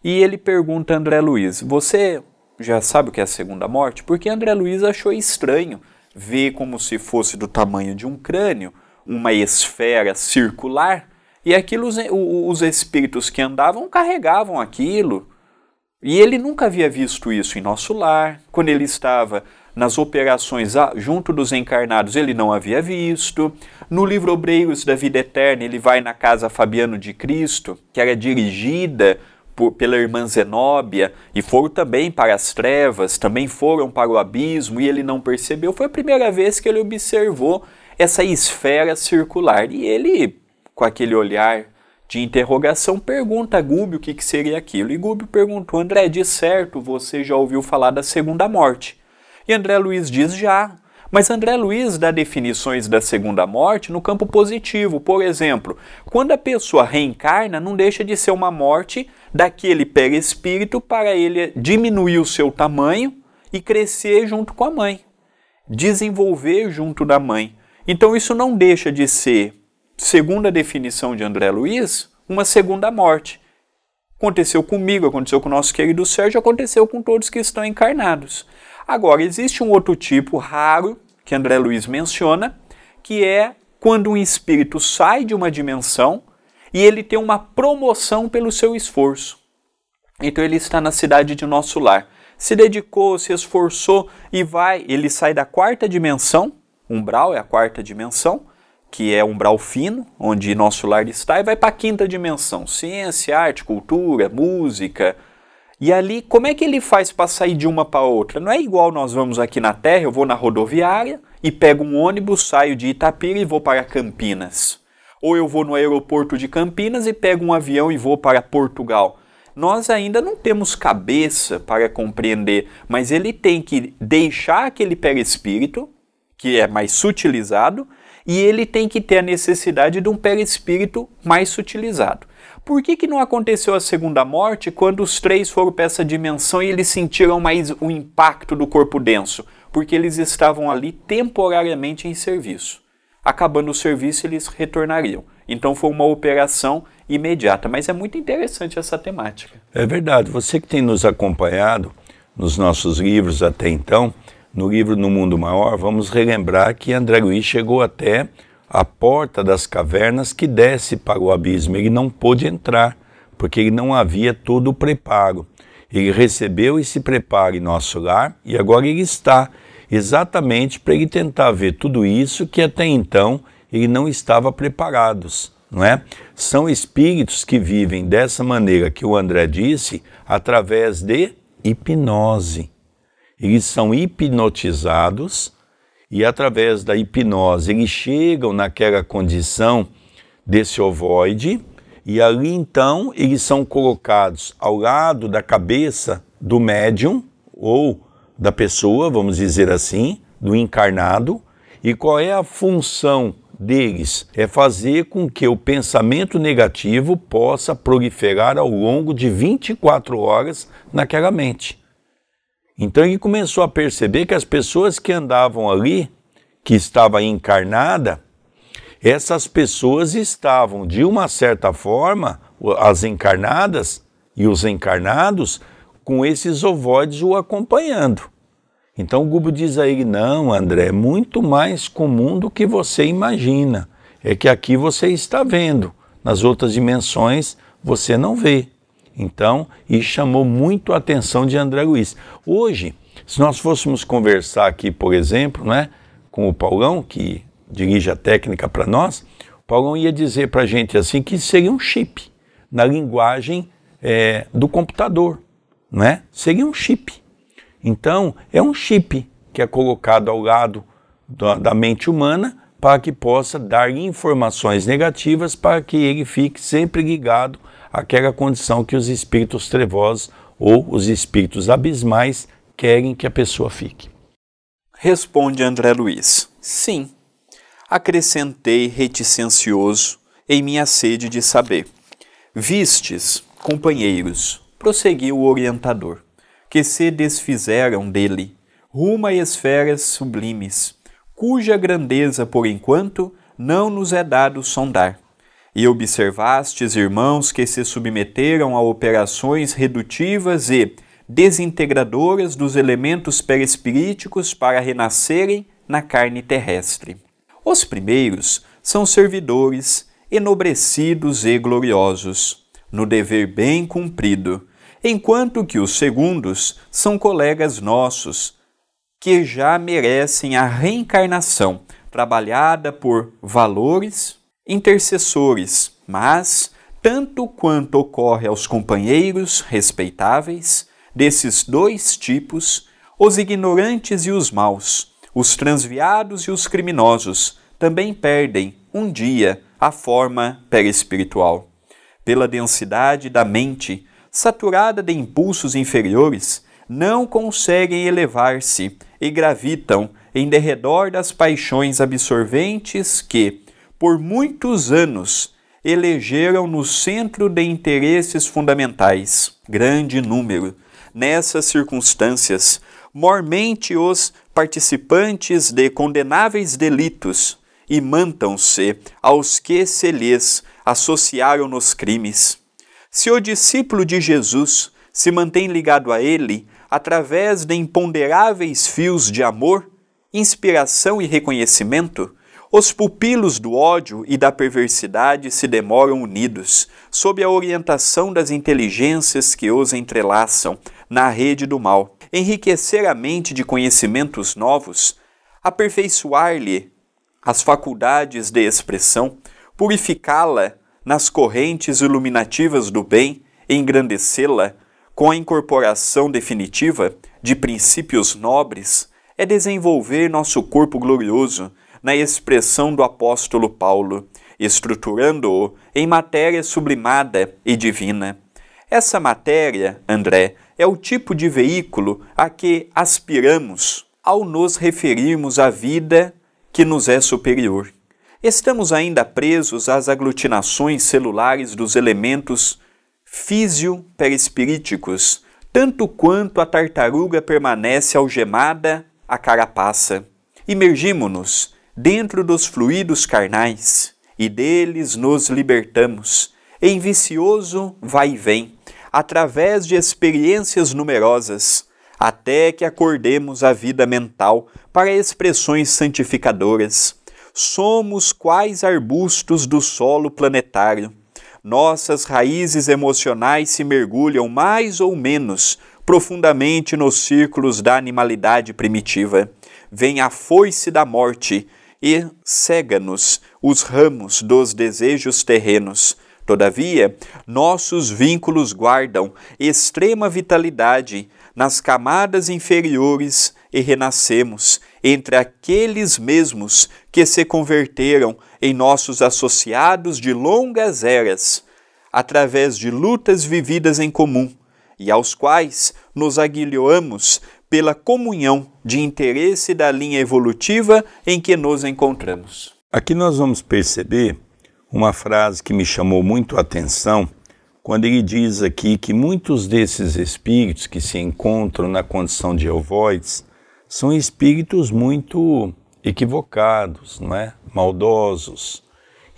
E ele pergunta a André Luiz: você já sabe o que é a segunda morte? Porque André Luiz achou estranho ver como se fosse do tamanho de um crânio, uma esfera circular, e aquilo os espíritos que andavam carregavam aquilo. E ele nunca havia visto isso em nosso lar. Quando ele estava nas operações junto dos encarnados, ele não havia visto. No livro Obreiros da Vida Eterna, ele vai na casa Fabiano de Cristo, que era dirigida pela irmã Zenóbia, e foram também para as trevas, também foram para o abismo, e ele não percebeu. Foi a primeira vez que ele observou essa esfera circular. E ele, com aquele olhar de interrogação, pergunta a Gúbio o que seria aquilo. E Gúbio perguntou: André, de certo você já ouviu falar da segunda morte? E André Luiz diz: já. Mas André Luiz dá definições da segunda morte no campo positivo. Por exemplo, quando a pessoa reencarna, não deixa de ser uma morte daquele perispírito para ele diminuir o seu tamanho e crescer junto com a mãe, desenvolver junto da mãe. Então isso não deixa de ser, segundo a definição de André Luiz, uma segunda morte. Aconteceu comigo, aconteceu com o nosso querido Sérgio, aconteceu com todos que estão encarnados. Agora, existe um outro tipo raro, que André Luiz menciona, que é quando um espírito sai de uma dimensão e ele tem uma promoção pelo seu esforço. Então ele está na cidade de nosso lar, se dedicou, se esforçou e ele sai da 4ª dimensão, umbral é a 4ª dimensão, que é umbral fino, onde nosso lar está, e vai para a 5ª dimensão, ciência, arte, cultura, música. E ali, como é que ele faz para sair de uma para outra? Não é igual nós vamos aqui na Terra, eu vou na rodoviária e pego um ônibus, saio de Itapira e vou para Campinas. Ou eu vou no aeroporto de Campinas e pego um avião e vou para Portugal. Nós ainda não temos cabeça para compreender, mas ele tem que deixar aquele perispírito, que é mais sutilizado, e ele tem que ter a necessidade de um perispírito mais sutilizado. Por que não aconteceu a segunda morte quando os 3 foram para essa dimensão e eles sentiram mais o impacto do corpo denso? Porque eles estavam ali temporariamente em serviço. Acabando o serviço, eles retornariam. Então foi uma operação imediata. Mas é muito interessante essa temática. É verdade. Você que tem nos acompanhado nos nossos livros até então, no livro No Mundo Maior, vamos relembrar que André Luiz chegou até a porta das cavernas que desce para o abismo. Ele não pôde entrar, porque ele não havia todo o preparo. Ele recebeu esse preparo em nosso lar e agora ele está exatamente para ele tentar ver tudo isso que até então ele não estava preparado, não é? São espíritos que vivem dessa maneira que o André disse, através de hipnose. Eles são hipnotizados e através da hipnose eles chegam naquela condição desse ovoide, e ali então eles são colocados ao lado da cabeça do médium, ou da pessoa, vamos dizer assim, do encarnado. E qual é a função deles? É fazer com que o pensamento negativo possa proliferar ao longo de 24 horas naquela mente. Então ele começou a perceber que as pessoas que andavam ali, que estava encarnada, essas pessoas estavam, de uma certa forma, as encarnadas e os encarnados, com esses ovoides o acompanhando. Então o Gubo diz a ele: não, André, é muito mais comum do que você imagina. É que aqui você está vendo, nas outras dimensões você não vê. Então, isso chamou muito a atenção de André Luiz. Hoje, se nós fôssemos conversar aqui, por exemplo, né, com o Paulão, que dirige a técnica para nós, o Paulão ia dizer para a gente assim que seria um chip, na linguagem do computador, né? Seria um chip. Então, é um chip que é colocado ao lado da mente humana para que possa dar informações negativas para que ele fique sempre ligado àquela condição que os espíritos trevosos ou os espíritos abismais querem que a pessoa fique. Responde André Luiz: sim. Acrescentei reticencioso em minha sede de saber. Vistes, companheiros, prosseguiu o orientador, que se desfizeram dele, rumo a esferas sublimes, cuja grandeza, por enquanto, não nos é dado sondar. E observastes, irmãos, que se submeteram a operações redutivas e desintegradoras dos elementos perispiríticos para renascerem na carne terrestre. Os primeiros são servidores, enobrecidos e gloriosos, no dever bem cumprido, enquanto que os segundos são colegas nossos, que já merecem a reencarnação, trabalhada por valores intercessores, mas, tanto quanto ocorre aos companheiros respeitáveis desses dois tipos, os ignorantes e os maus, os transviados e os criminosos, também perdem, um dia, a forma perispiritual. Pela densidade da mente, saturada de impulsos inferiores, não conseguem elevar-se e gravitam em derredor das paixões absorventes que, por muitos anos, elegeram no centro de interesses fundamentais grande número. Nessas circunstâncias, mormente os participantes de condenáveis delitos imantam-se aos que se lhes associaram nos crimes. Se o discípulo de Jesus se mantém ligado a ele através de imponderáveis fios de amor, inspiração e reconhecimento, os pupilos do ódio e da perversidade se demoram unidos, sob a orientação das inteligências que os entrelaçam na rede do mal. Enriquecer a mente de conhecimentos novos, aperfeiçoar-lhe as faculdades de expressão, purificá-la nas correntes iluminativas do bem, engrandecê-la com a incorporação definitiva de princípios nobres, é desenvolver nosso corpo glorioso na expressão do apóstolo Paulo, estruturando-o em matéria sublimada e divina. Essa matéria, André, é o tipo de veículo a que aspiramos ao nos referirmos à vida que nos é superior. Estamos ainda presos às aglutinações celulares dos elementos físio-perispiríticos, tanto quanto a tartaruga permanece algemada à carapaça. Imergimo-nos dentro dos fluidos carnais e deles nos libertamos, em vicioso vai e vem, através de experiências numerosas, até que acordemos a vida mental para expressões santificadoras. Somos quais arbustos do solo planetário. Nossas raízes emocionais se mergulham mais ou menos profundamente nos círculos da animalidade primitiva. Vem a foice da morte e cega-nos os ramos dos desejos terrenos. Todavia, nossos vínculos guardam extrema vitalidade nas camadas inferiores e renascemos entre aqueles mesmos que se converteram em nossos associados de longas eras, através de lutas vividas em comum, e aos quais nos aguilhoamos pela comunhão de interesse da linha evolutiva em que nos encontramos. Aqui nós vamos perceber uma frase que me chamou muito a atenção, quando ele diz aqui que muitos desses espíritos que se encontram na condição de ovoides são espíritos muito equivocados, não é? Maldosos,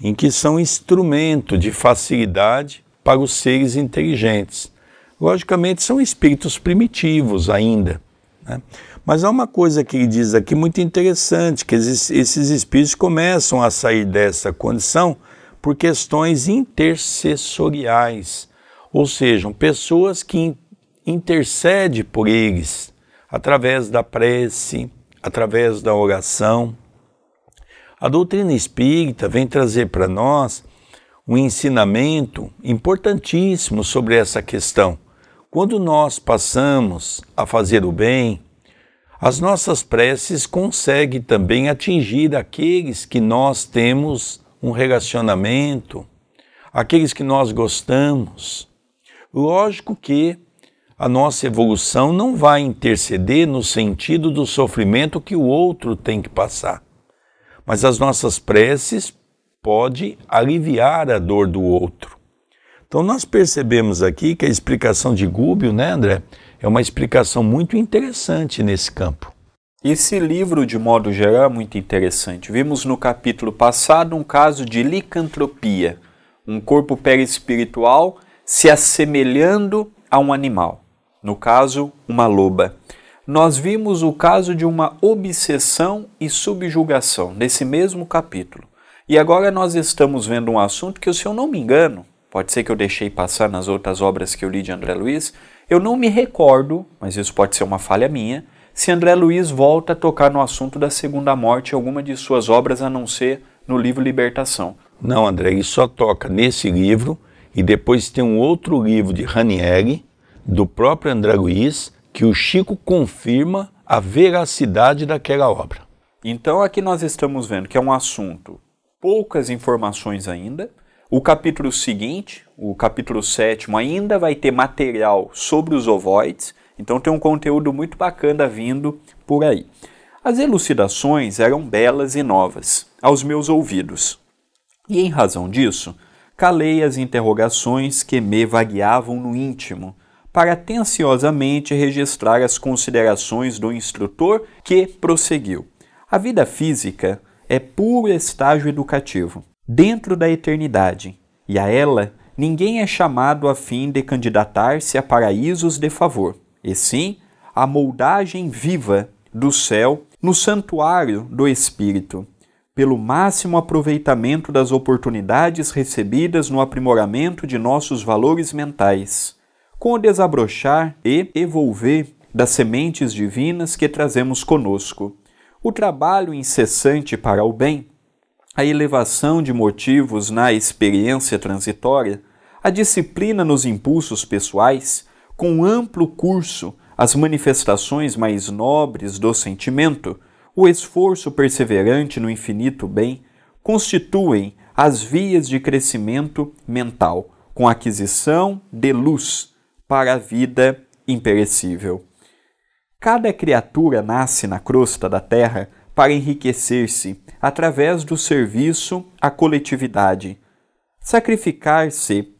em que são instrumento de facilidade para os seres inteligentes. Logicamente são espíritos primitivos ainda, né? Mas há uma coisa que ele diz aqui muito interessante, que esses espíritos começam a sair dessa condição por questões intercessoriais, ou seja, pessoas que intercedem por eles através da prece, através da oração. A doutrina espírita vem trazer para nós um ensinamento importantíssimo sobre essa questão. Quando nós passamos a fazer o bem, as nossas preces conseguem também atingir aqueles que nós temos um relacionamento, aqueles que nós gostamos. Lógico que a nossa evolução não vai interceder no sentido do sofrimento que o outro tem que passar, mas as nossas preces podem aliviar a dor do outro. Então nós percebemos aqui que a explicação de Gubbio, né, André, é uma explicação muito interessante nesse campo. Esse livro, de modo geral, é muito interessante. Vimos no capítulo passado um caso de licantropia, um corpo perispiritual se assemelhando a um animal, no caso, uma loba. Nós vimos o caso de uma obsessão e subjugação, nesse mesmo capítulo. E agora nós estamos vendo um assunto que, se eu não me engano, pode ser que eu deixei passar nas outras obras que eu li de André Luiz, eu não me recordo, mas isso pode ser uma falha minha, se André Luiz volta a tocar no assunto da segunda morte em alguma de suas obras, a não ser no livro Libertação. Não, André, ele só toca nesse livro, e depois tem um outro livro de Ranieri, do próprio André Luiz, que o Chico confirma a veracidade daquela obra. Então aqui nós estamos vendo que é um assunto, poucas informações ainda. O capítulo seguinte, o capítulo 7º, ainda vai ter material sobre os ovoides, então tem um conteúdo muito bacana vindo por aí. As elucidações eram belas e novas aos meus ouvidos, e em razão disso, calei as interrogações que me vagueavam no íntimo, para atenciosamente registrar as considerações do instrutor, que prosseguiu. A vida física é puro estágio educativo, dentro da eternidade, e a ela ninguém é chamado a fim de candidatar-se a paraísos de favor, e sim a moldagem viva do céu no santuário do Espírito, pelo máximo aproveitamento das oportunidades recebidas no aprimoramento de nossos valores mentais, com o desabrochar e evolver das sementes divinas que trazemos conosco, o trabalho incessante para o bem, a elevação de motivos na experiência transitória, a disciplina nos impulsos pessoais, com amplo curso as manifestações mais nobres do sentimento, o esforço perseverante no infinito bem, constituem as vias de crescimento mental, com aquisição de luz para a vida imperecível. Cada criatura nasce na crosta da terra para enriquecer-se através do serviço à coletividade. Sacrificar-se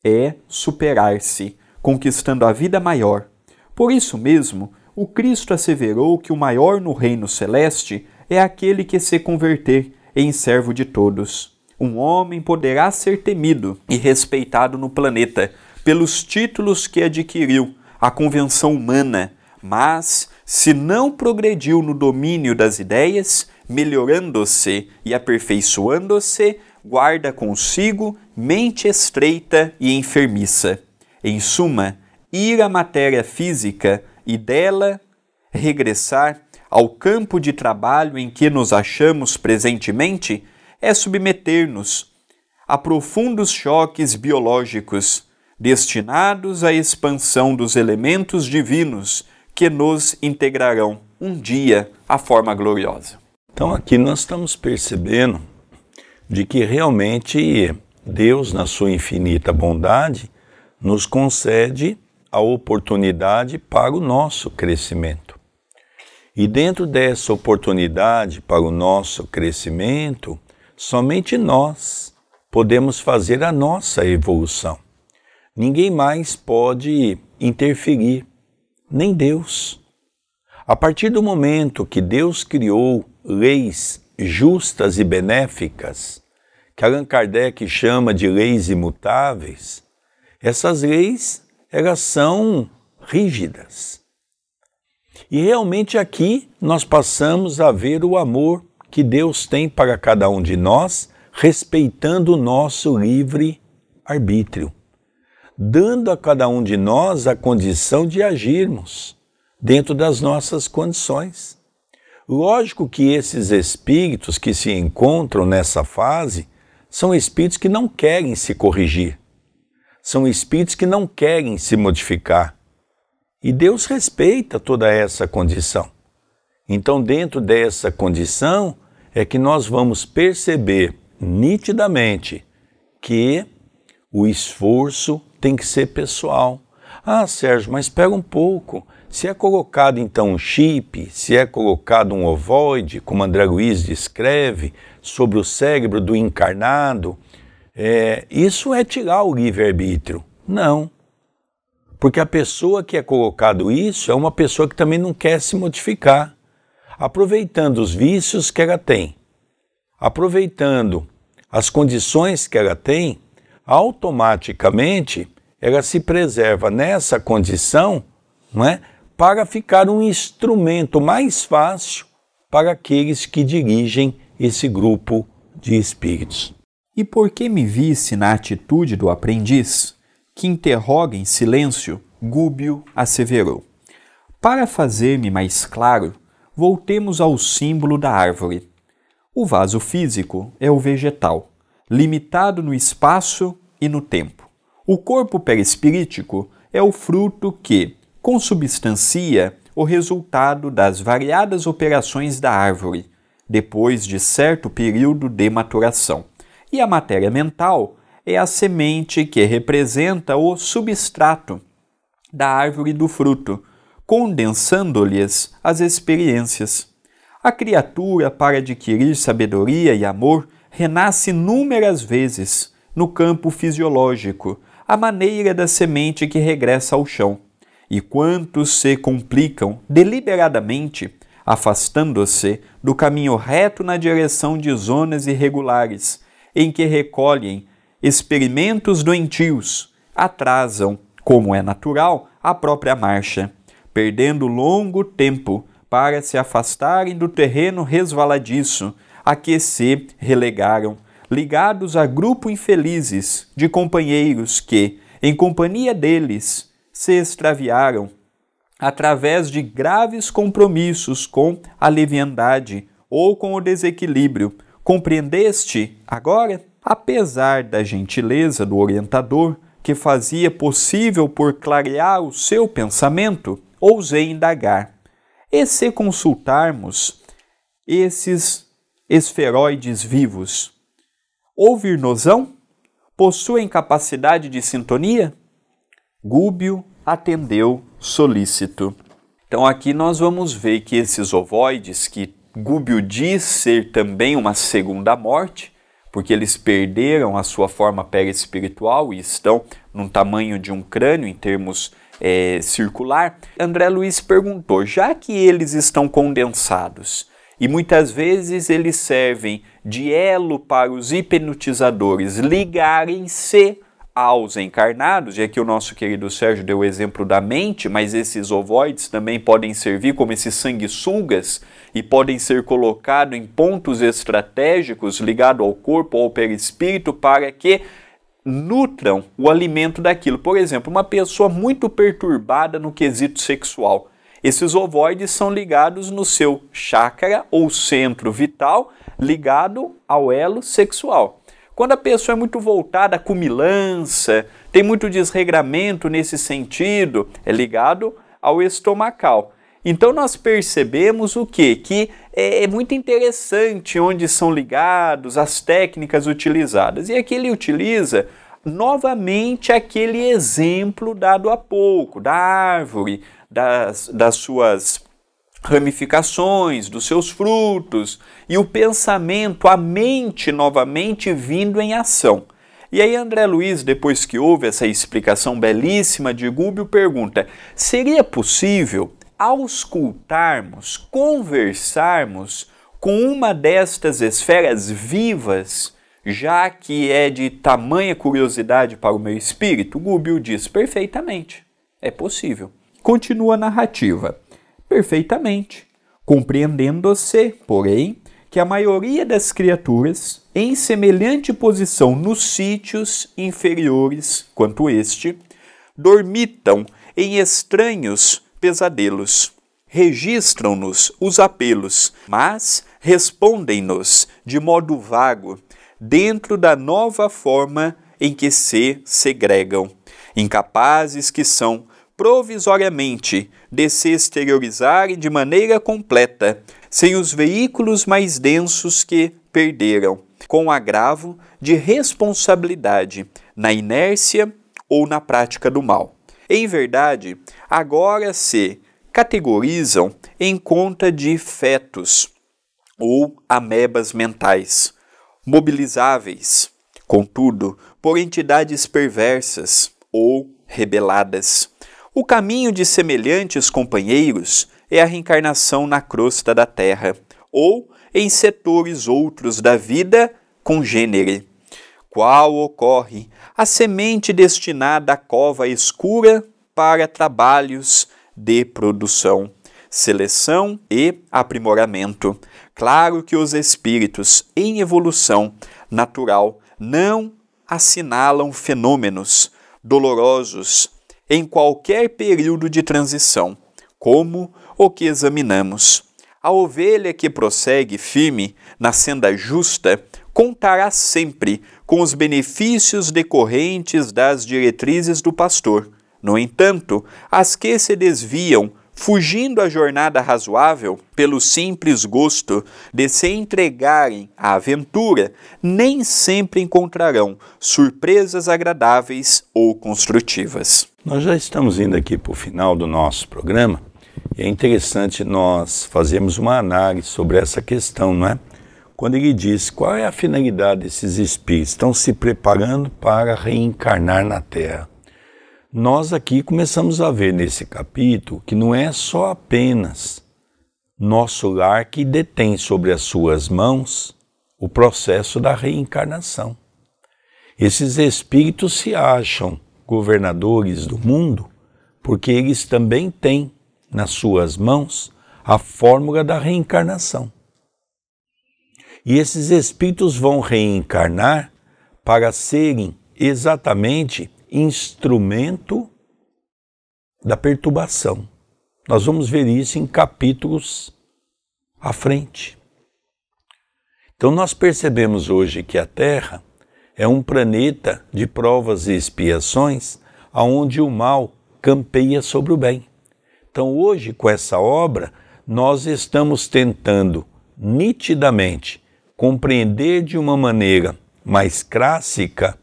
é superar-se, conquistando a vida maior. Por isso mesmo, o Cristo asseverou que o maior no reino celeste é aquele que se converter em servo de todos. Um homem poderá ser temido e respeitado no planeta pelos títulos que adquiriu, a convenção humana, mas, se não progrediu no domínio das ideias, melhorando-se e aperfeiçoando-se, guarda consigo mente estreita e enfermiça. Em suma, ir à matéria física e dela regressar ao campo de trabalho em que nos achamos presentemente é submeter-nos a profundos choques biológicos destinados à expansão dos elementos divinos que nos integrarão um dia a forma gloriosa. Então aqui nós estamos percebendo de que realmente Deus, na sua infinita bondade, nos concede a oportunidade para o nosso crescimento. E dentro dessa oportunidade para o nosso crescimento, somente nós podemos fazer a nossa evolução. Ninguém mais pode interferir, nem Deus. A partir do momento que Deus criou leis justas e benéficas, que Allan Kardec chama de leis imutáveis, essas leis, elas são rígidas. E realmente aqui nós passamos a ver o amor que Deus tem para cada um de nós, respeitando o nosso livre arbítrio, dando a cada um de nós a condição de agirmos dentro das nossas condições. Lógico que esses espíritos que se encontram nessa fase são espíritos que não querem se corrigir, são espíritos que não querem se modificar. E Deus respeita toda essa condição. Então, dentro dessa condição, é que nós vamos perceber nitidamente que o esforço tem que ser pessoal. Ah, Sérgio, mas espera um pouco. Se é colocado então um chip, se é colocado um ovoide, como André Luiz descreve, sobre o cérebro do encarnado, isso é tirar o livre-arbítrio. Não. Porque a pessoa que é colocado isso é uma pessoa que também não quer se modificar, aproveitando os vícios que ela tem, aproveitando as condições que ela tem, automaticamente ela se preserva nessa condição, não é, para ficar um instrumento mais fácil para aqueles que dirigem esse grupo de espíritos. E porque me visse na atitude do aprendiz, que interroga em silêncio, Gúbio asseverou: para fazer-me mais claro, voltemos ao símbolo da árvore. O vaso físico é o vegetal, limitado no espaço e no tempo. O corpo perispirítico é o fruto que consubstancia o resultado das variadas operações da árvore, depois de certo período de maturação. E a matéria mental é a semente que representa o substrato da árvore do fruto, condensando-lhes as experiências. A criatura, para adquirir sabedoria e amor, renasce inúmeras vezes no campo fisiológico, à maneira da semente que regressa ao chão. E quantos se complicam deliberadamente, afastando-se do caminho reto na direção de zonas irregulares, em que recolhem experimentos doentios, atrasam, como é natural, a própria marcha, perdendo longo tempo para se afastarem do terreno resvaladiço a que se relegaram, ligados a grupo infelizes de companheiros que, em companhia deles, se extraviaram, através de graves compromissos com a leviandade ou com o desequilíbrio. Compreendeste agora? Apesar da gentileza do orientador, que fazia possível por clarear o seu pensamento, ousei indagar: e se consultarmos esses esferoides vivos, ouvir-nos-ão? Possuem capacidade de sintonia? Gúbio atendeu solícito. Então aqui nós vamos ver que esses ovoides, que Gúbio diz ser também uma segunda morte, porque eles perderam a sua forma perispiritual e estão num tamanho de um crânio em termos circular. André Luiz perguntou: já que eles estão condensados e muitas vezes eles servem de elo para os hipnotizadores ligarem-se aos encarnados, e aqui o nosso querido Sérgio deu o exemplo da mente, mas esses ovoides também podem servir como esses sanguessugas e podem ser colocados em pontos estratégicos ligados ao corpo ou ao perispírito para que nutram o alimento daquilo. Por exemplo, uma pessoa muito perturbada no quesito sexual. Esses ovoides são ligados no seu chácara ou centro vital, ligado ao elo sexual. Quando a pessoa é muito voltada à cumilança, tem muito desregramento nesse sentido, é ligado ao estomacal. Então nós percebemos o quê? Que é muito interessante onde são ligados as técnicas utilizadas. E aqui ele utiliza novamente aquele exemplo dado há pouco, da árvore, das suas ramificações, dos seus frutos, e o pensamento, a mente novamente vindo em ação. E aí André Luiz, depois que ouve essa explicação belíssima de Gubbio, pergunta: seria possível auscultarmos, conversarmos com uma destas esferas vivas, já que é de tamanha curiosidade para o meu espírito? Gubbio diz: perfeitamente, é possível. Continua a narrativa: perfeitamente, compreendendo-se, porém, que a maioria das criaturas, em semelhante posição nos sítios inferiores quanto este, dormitam em estranhos pesadelos. Registram-nos os apelos, mas respondem-nos de modo vago, dentro da nova forma em que se segregam, incapazes que são provisoriamente de se exteriorizarem de maneira completa, sem os veículos mais densos que perderam, com agravo de responsabilidade na inércia ou na prática do mal. Em verdade, agora se categorizam em conta de fetos ou amebas mentais, mobilizáveis, contudo, por entidades perversas ou rebeladas. O caminho de semelhantes companheiros é a reencarnação na crosta da terra, ou em setores outros da vida congênere, qual ocorre a semente destinada à cova escura para trabalhos de produção, seleção e aprimoramento. Claro que os espíritos em evolução natural não assinalam fenômenos dolorosos em qualquer período de transição, como o que examinamos. A ovelha que prossegue firme na senda justa contará sempre com os benefícios decorrentes das diretrizes do pastor. No entanto, as que se desviam, fugindo a jornada razoável, pelo simples gosto de se entregarem à aventura, nem sempre encontrarão surpresas agradáveis ou construtivas. Nós já estamos indo aqui para o final do nosso programa, e é interessante nós fazermos uma análise sobre essa questão, não é? Quando ele diz qual é a finalidade desses espíritos, estão se preparando para reencarnar na Terra. Nós aqui começamos a ver nesse capítulo que não é só apenas nosso lar que detém sobre as suas mãos o processo da reencarnação. Esses espíritos se acham governadores do mundo porque eles também têm nas suas mãos a fórmula da reencarnação. E esses espíritos vão reencarnar para serem exatamente instrumento da perturbação. Nós vamos ver isso em capítulos à frente. Então nós percebemos hoje que a Terra é um planeta de provas e expiações onde o mal campeia sobre o bem. Então hoje, com essa obra, nós estamos tentando nitidamente compreender de uma maneira mais clássica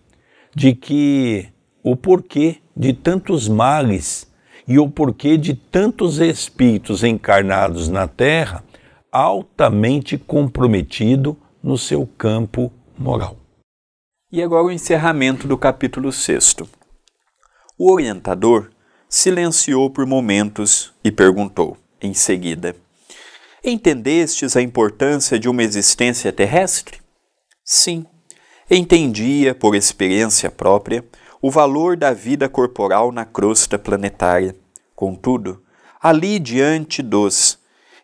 de que o porquê de tantos males e o porquê de tantos espíritos encarnados na Terra altamente comprometido no seu campo moral. E agora o encerramento do capítulo 6. O orientador silenciou por momentos e perguntou, em seguida: entendestes a importância de uma existência terrestre? Sim, entendia, por experiência própria, o valor da vida corporal na crosta planetária. Contudo, ali diante dos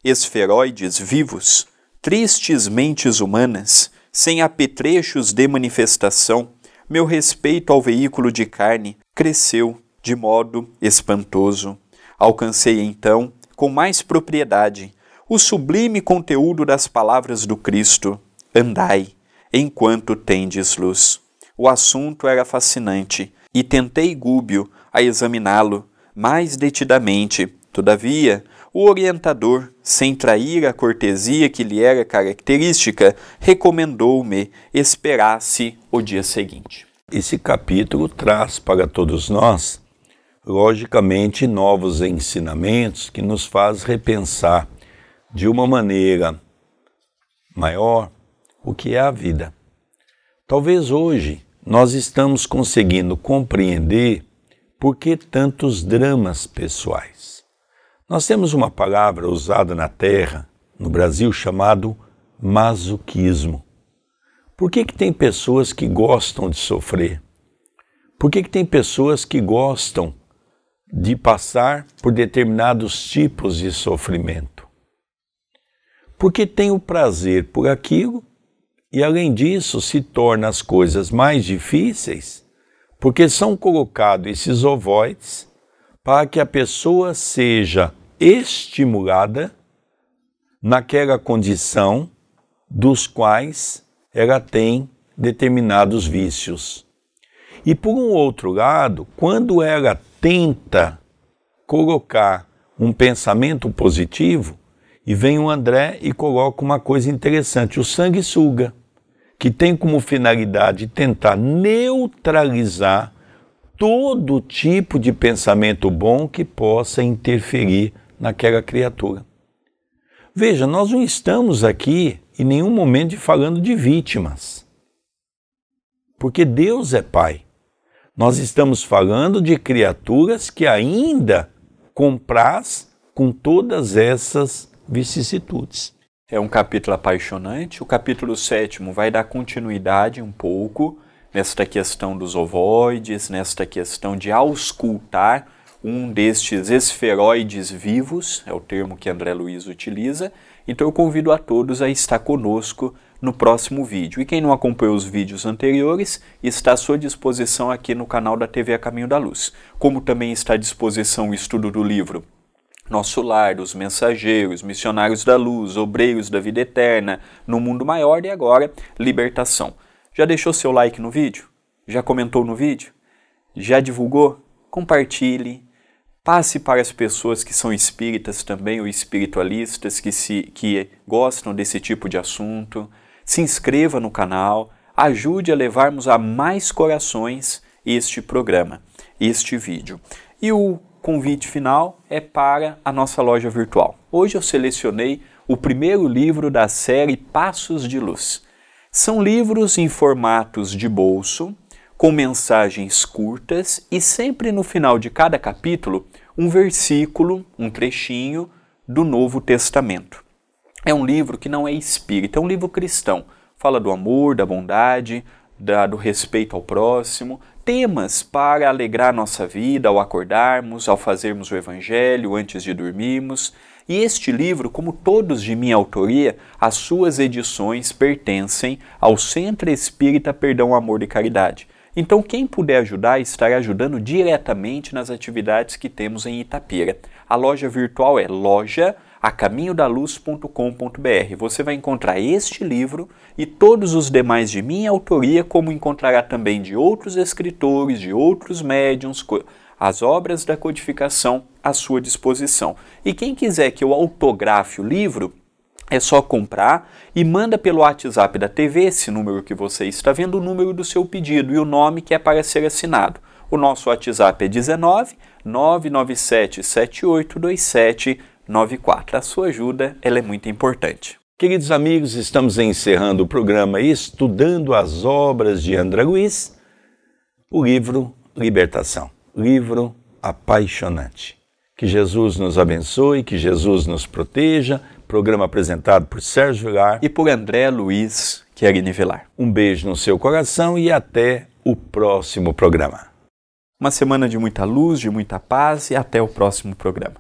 esferoides vivos, tristes mentes humanas, sem apetrechos de manifestação, meu respeito ao veículo de carne cresceu de modo espantoso. Alcancei então, com mais propriedade, o sublime conteúdo das palavras do Cristo: andai, enquanto tendes luz. O assunto era fascinante, e tentei Gubbio a examiná-lo mais detidamente. Todavia, o orientador, sem trair a cortesia que lhe era característica, recomendou-me esperasse o dia seguinte. Esse capítulo traz para todos nós, logicamente, novos ensinamentos que nos faz repensar de uma maneira maior o que é a vida. Talvez hoje nós estamos conseguindo compreender por que tantos dramas pessoais. Nós temos uma palavra usada na Terra, no Brasil, chamado masoquismo. Por que tem pessoas que gostam de sofrer? Por que tem pessoas que gostam de passar por determinados tipos de sofrimento? Porque tem o prazer por aquilo e, além disso, se torna as coisas mais difíceis porque são colocados esses ovoides para que a pessoa seja estimulada naquela condição dos quais ela tem determinados vícios. E por um outro lado, quando ela tenta colocar um pensamento positivo, e vem o André e coloca uma coisa interessante, o sanguessuga, que tem como finalidade tentar neutralizar todo tipo de pensamento bom que possa interferir naquela criatura. Veja, nós não estamos aqui em nenhum momento falando de vítimas, porque Deus é Pai. Nós estamos falando de criaturas que ainda compraz com todas essas vicissitudes. É um capítulo apaixonante. O capítulo 7º vai dar continuidade um pouco nesta questão dos ovoides, nesta questão de auscultar um destes esferoides vivos, é o termo que André Luiz utiliza. Então eu convido a todos a estar conosco no próximo vídeo. E quem não acompanhou os vídeos anteriores, está à sua disposição aqui no canal da TV A Caminho da Luz. Como também está à disposição o estudo do livro Nosso Lar, Os Mensageiros, Missionários da Luz, Obreiros da Vida Eterna, No Mundo Maior e agora Libertação. Já deixou seu like no vídeo? Já comentou no vídeo? Já divulgou? Compartilhe. Passe para as pessoas que são espíritas também, ou espiritualistas, que gostam desse tipo de assunto. Se inscreva no canal, ajude a levarmos a mais corações este programa, este vídeo. E o convite final é para a nossa loja virtual. Hoje eu selecionei o primeiro livro da série Passos de Luz. São livros em formatos de bolso, com mensagens curtas e sempre no final de cada capítulo um versículo, um trechinho do Novo Testamento. É um livro que não é espírita, é um livro cristão. Fala do amor, da bondade, do respeito ao próximo, temas para alegrar nossa vida ao acordarmos, ao fazermos o Evangelho, antes de dormirmos. E este livro, como todos de minha autoria, as suas edições pertencem ao Centro Espírita Perdão, Amor e Caridade. Então, quem puder ajudar, estará ajudando diretamente nas atividades que temos em Itapira. A loja virtual é loja.acaminhodaluz.com.br. Você vai encontrar este livro e todos os demais de minha autoria, como encontrará também de outros escritores, de outros médiuns, as obras da codificação à sua disposição. E quem quiser que eu autografe o livro, é só comprar e manda pelo WhatsApp da TV, esse número que você está vendo, o número do seu pedido e o nome que é para ser assinado. O nosso WhatsApp é 19 997 782794. A sua ajuda ela é muito importante. Queridos amigos, estamos encerrando o programa Estudando as Obras de André Luiz, o livro Libertação, livro apaixonante. Que Jesus nos abençoe, que Jesus nos proteja. Programa apresentado por Sérgio Vilar e por André Luiz Querini Vilar. Um beijo no seu coração e até o próximo programa. Uma semana de muita luz, de muita paz e até o próximo programa.